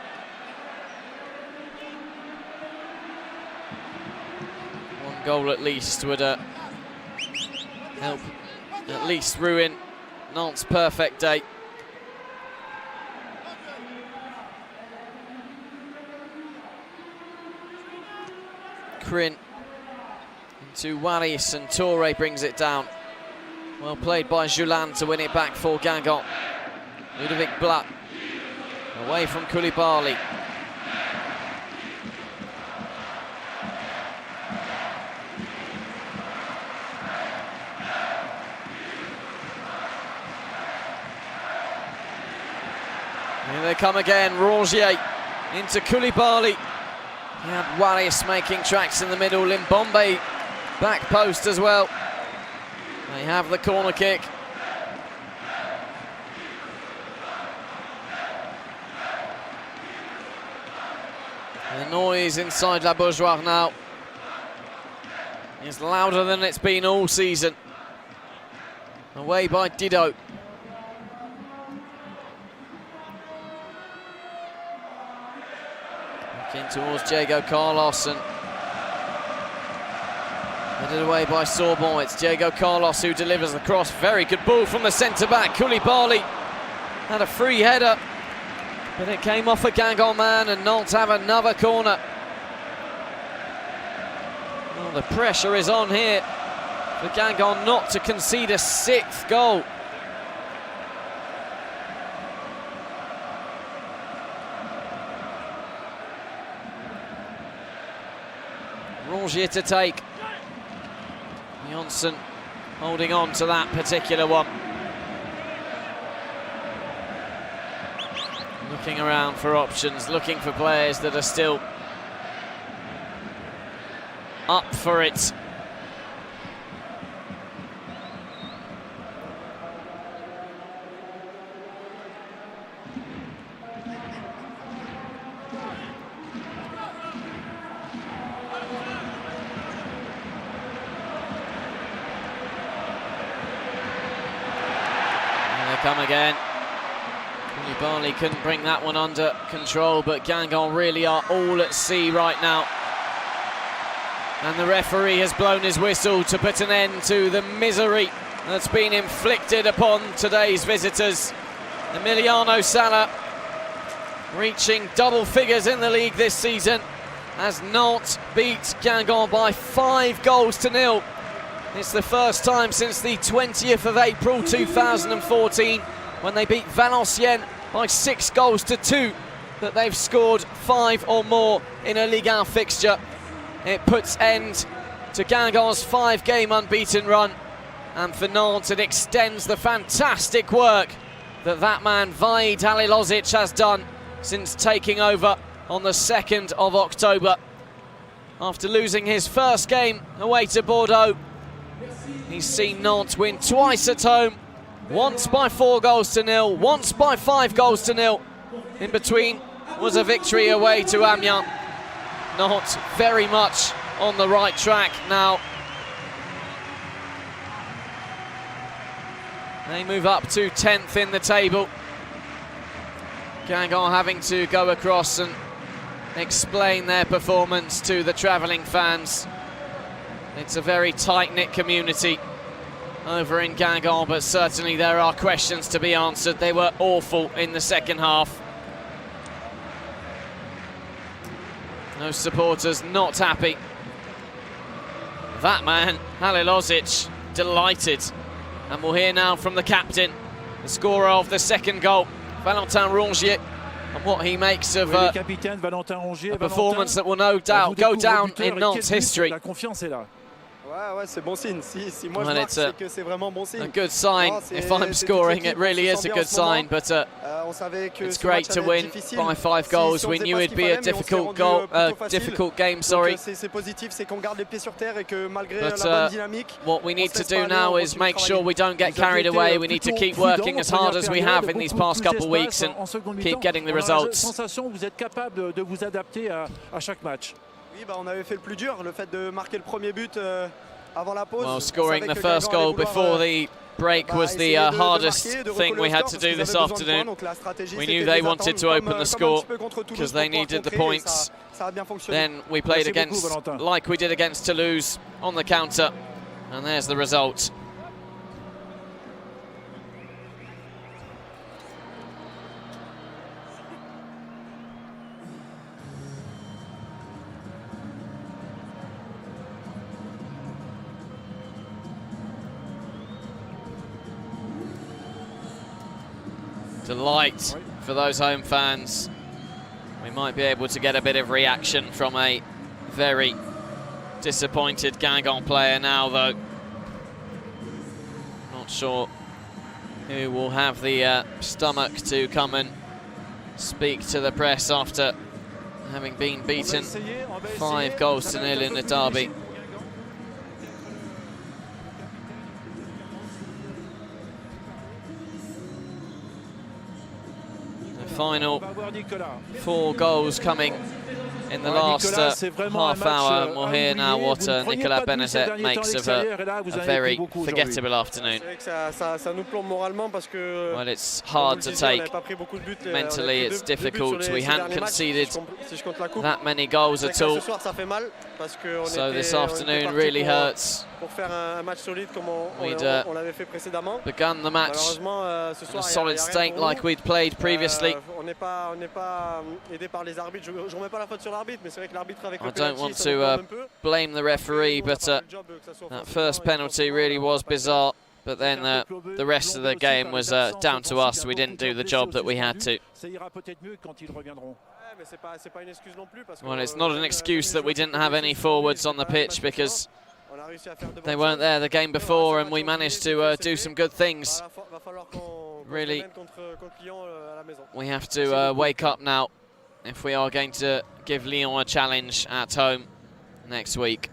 goal at least would help at least ruin Nantes' perfect day. Crin into Waris, and Touré brings it down. Well played by Julan to win it back for Guingamp. Ludovic Blat away from Koulibaly. Here they come again, Rongier into Koulibaly. He had Waris making tracks in the middle, Limbombe back post as well. They have the corner kick. The noise inside La Beaujoire now is louder than it's been all season. Away by Didot. In towards Diego Carlos, and headed away by Sorbonne. It's Diego Carlos who delivers the cross. Very good ball from the centre-back. Koulibaly had a free header, but it came off a Guingamp man, and Nantes have another corner. Well, the pressure is on here for Guingamp not to concede a 6th goal. Rongier to take. Janssen holding on to that particular one. Looking around for options, looking for players that are still up for it. Come again. Koulibaly couldn't bring that one under control, but Guingamp really are all at sea right now. And the referee has blown his whistle to put an end to the misery that's been inflicted upon today's visitors. Emiliano Sala reaching double figures in the league this season as Nantes beat Guingamp by 5 goals to 0. It's the first time since the 20th of April 2014, when they beat Valenciennes by 6 goals to 2, that they've scored 5 or more in a Ligue 1 fixture. It puts end to Guingamp's 5-game unbeaten run, and for Nantes it extends the fantastic work that man Vahid Halilhodzic has done since taking over on the 2nd of October. After losing his first game away to Bordeaux, he's seen Nantes win twice at home, once by 4 goals to 0, once by 5 goals to 0. In between was a victory away to Amiens. Nantes very much on the right track now. They move up to 10th in the table. Guingamp having to go across and explain their performance to the travelling fans. It's a very tight-knit community over in Guingamp, but certainly there are questions to be answered. They were awful in the second half. No supporters not happy. That man, Halilhodzic, delighted. And we'll hear now from the captain, the scorer of the second goal, Valentin Rongier, and what he makes of a performance that will no doubt go down in Nantes history. Ouais, c'est bon signe. Si moi je marque, c'est que c'est vraiment bon signe. A good sign. If I'm scoring, it really is a good sign. But it's great to win by 5 goals. We knew it'd be a difficult game. Sorry. But what we need to do now is make sure we don't get carried away. We need to keep working as hard as we have in these past couple of weeks and keep getting the results. Oui, on avait fait le plus dur, le fait de marquer le premier but avant la pause. Well, scoring the first goal before the break was the hardest thing we had to do this afternoon. We knew they wanted to open the score because they needed the points. ça a bien fonctionné. then we played Merci beaucoup, against, Valentin. like we did against Toulouse, on the counter. And there's the result. Delight for those home fans. We might be able to get a bit of reaction from a very disappointed Guingamp player now, though. Not sure who will have the stomach to come and speak to the press after having been beaten 5 goals to 0 in the derby. Final 4 goals coming in the last half hour, and we'll hear now what Nicolas Benazet makes of a very forgettable afternoon. Well, it's hard to take. Mentally, it's difficult. We hadn't conceded that many goals at all, so this afternoon really hurts. We'd begun the match in a solid state like we'd played previously. I don't want to blame the referee, but that first penalty really was bizarre. But then the rest of the game was down to us. We didn't do the job that we had to. Well, it's not an excuse that we didn't have any forwards on the pitch, because they weren't there the game before, and we managed to do some good things. Really, we have to wake up now if we are going to give Lyon a challenge at home next week.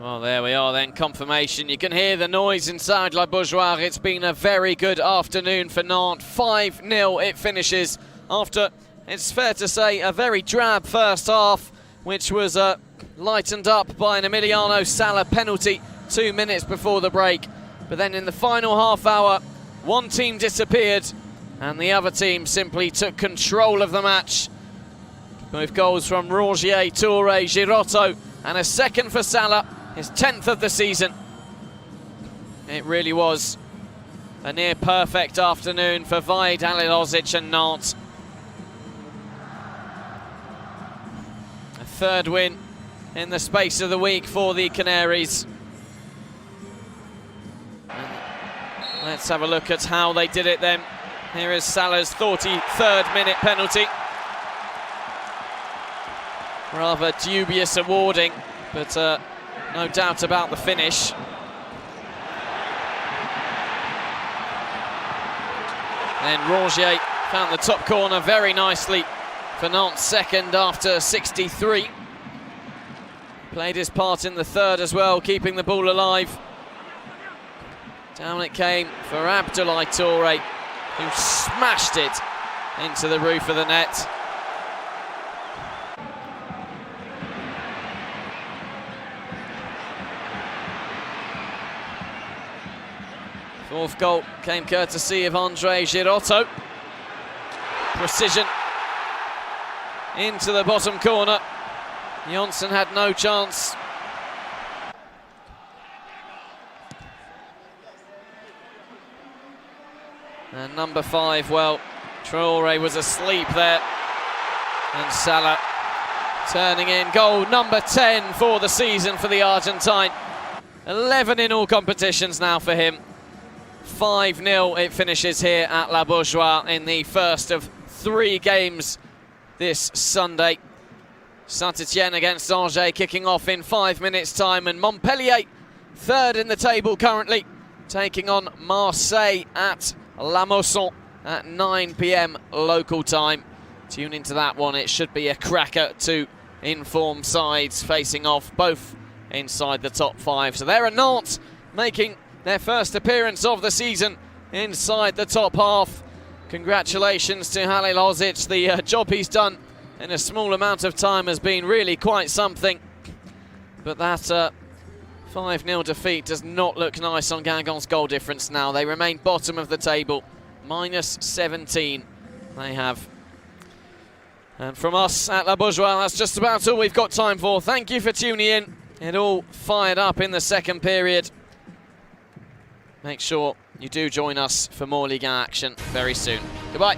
Well, there we are then, confirmation. You can hear the noise inside La Beaujoire. It's been a very good afternoon for Nantes. 5-0 it finishes after, it's fair to say, a very drab first half, which was lightened up by an Emiliano Sala penalty 2 minutes before the break. But then in the final half hour, one team disappeared and the other team simply took control of the match. With goals from Rongier, Touré, Girotto, and a second for Sala, his 10th of the season. It really was a near perfect afternoon for Vaid, Halilovic and Nantes. A third win in the space of the week for the Canaries. Let's have a look at how they did it then. Here is Salah's 43rd minute penalty. Rather dubious awarding, but no doubt about the finish. Then Rongier found the top corner very nicely for Nantes' second after 63. Played his part in the third as well, keeping the ball alive. Down it came for Abdoulaye Touré, who smashed it into the roof of the net. Fourth goal came courtesy of Andre Girotto. Precision into the bottom corner. Janssen had no chance. And number 5, well, Traoré was asleep there. And Salah turning in goal number 10 for the season for the Argentine. 11 in all competitions now for him. 5-0 it finishes here at La Beaujoire in the first of 3 games this Sunday. Saint-Etienne against Angers kicking off in 5 minutes' time, and Montpellier, third in the table currently, taking on Marseille at La Mosson at 9 PM local time. Tune into that one, it should be a cracker. 2 informed sides facing off, both inside the top 5. So there are Nantes making their first appearance of the season inside the top half. Congratulations to Halilovic. The job he's done in a small amount of time has been really quite something. But that 5-0 defeat does not look nice on Guingamp's goal difference now. They remain bottom of the table, -17. They have And from us at La Bourgeoise, that's just about all we've got time for. Thank you for tuning in. It all fired up in the second period. Make sure you do join us for more Ligue 1 action very soon. Goodbye.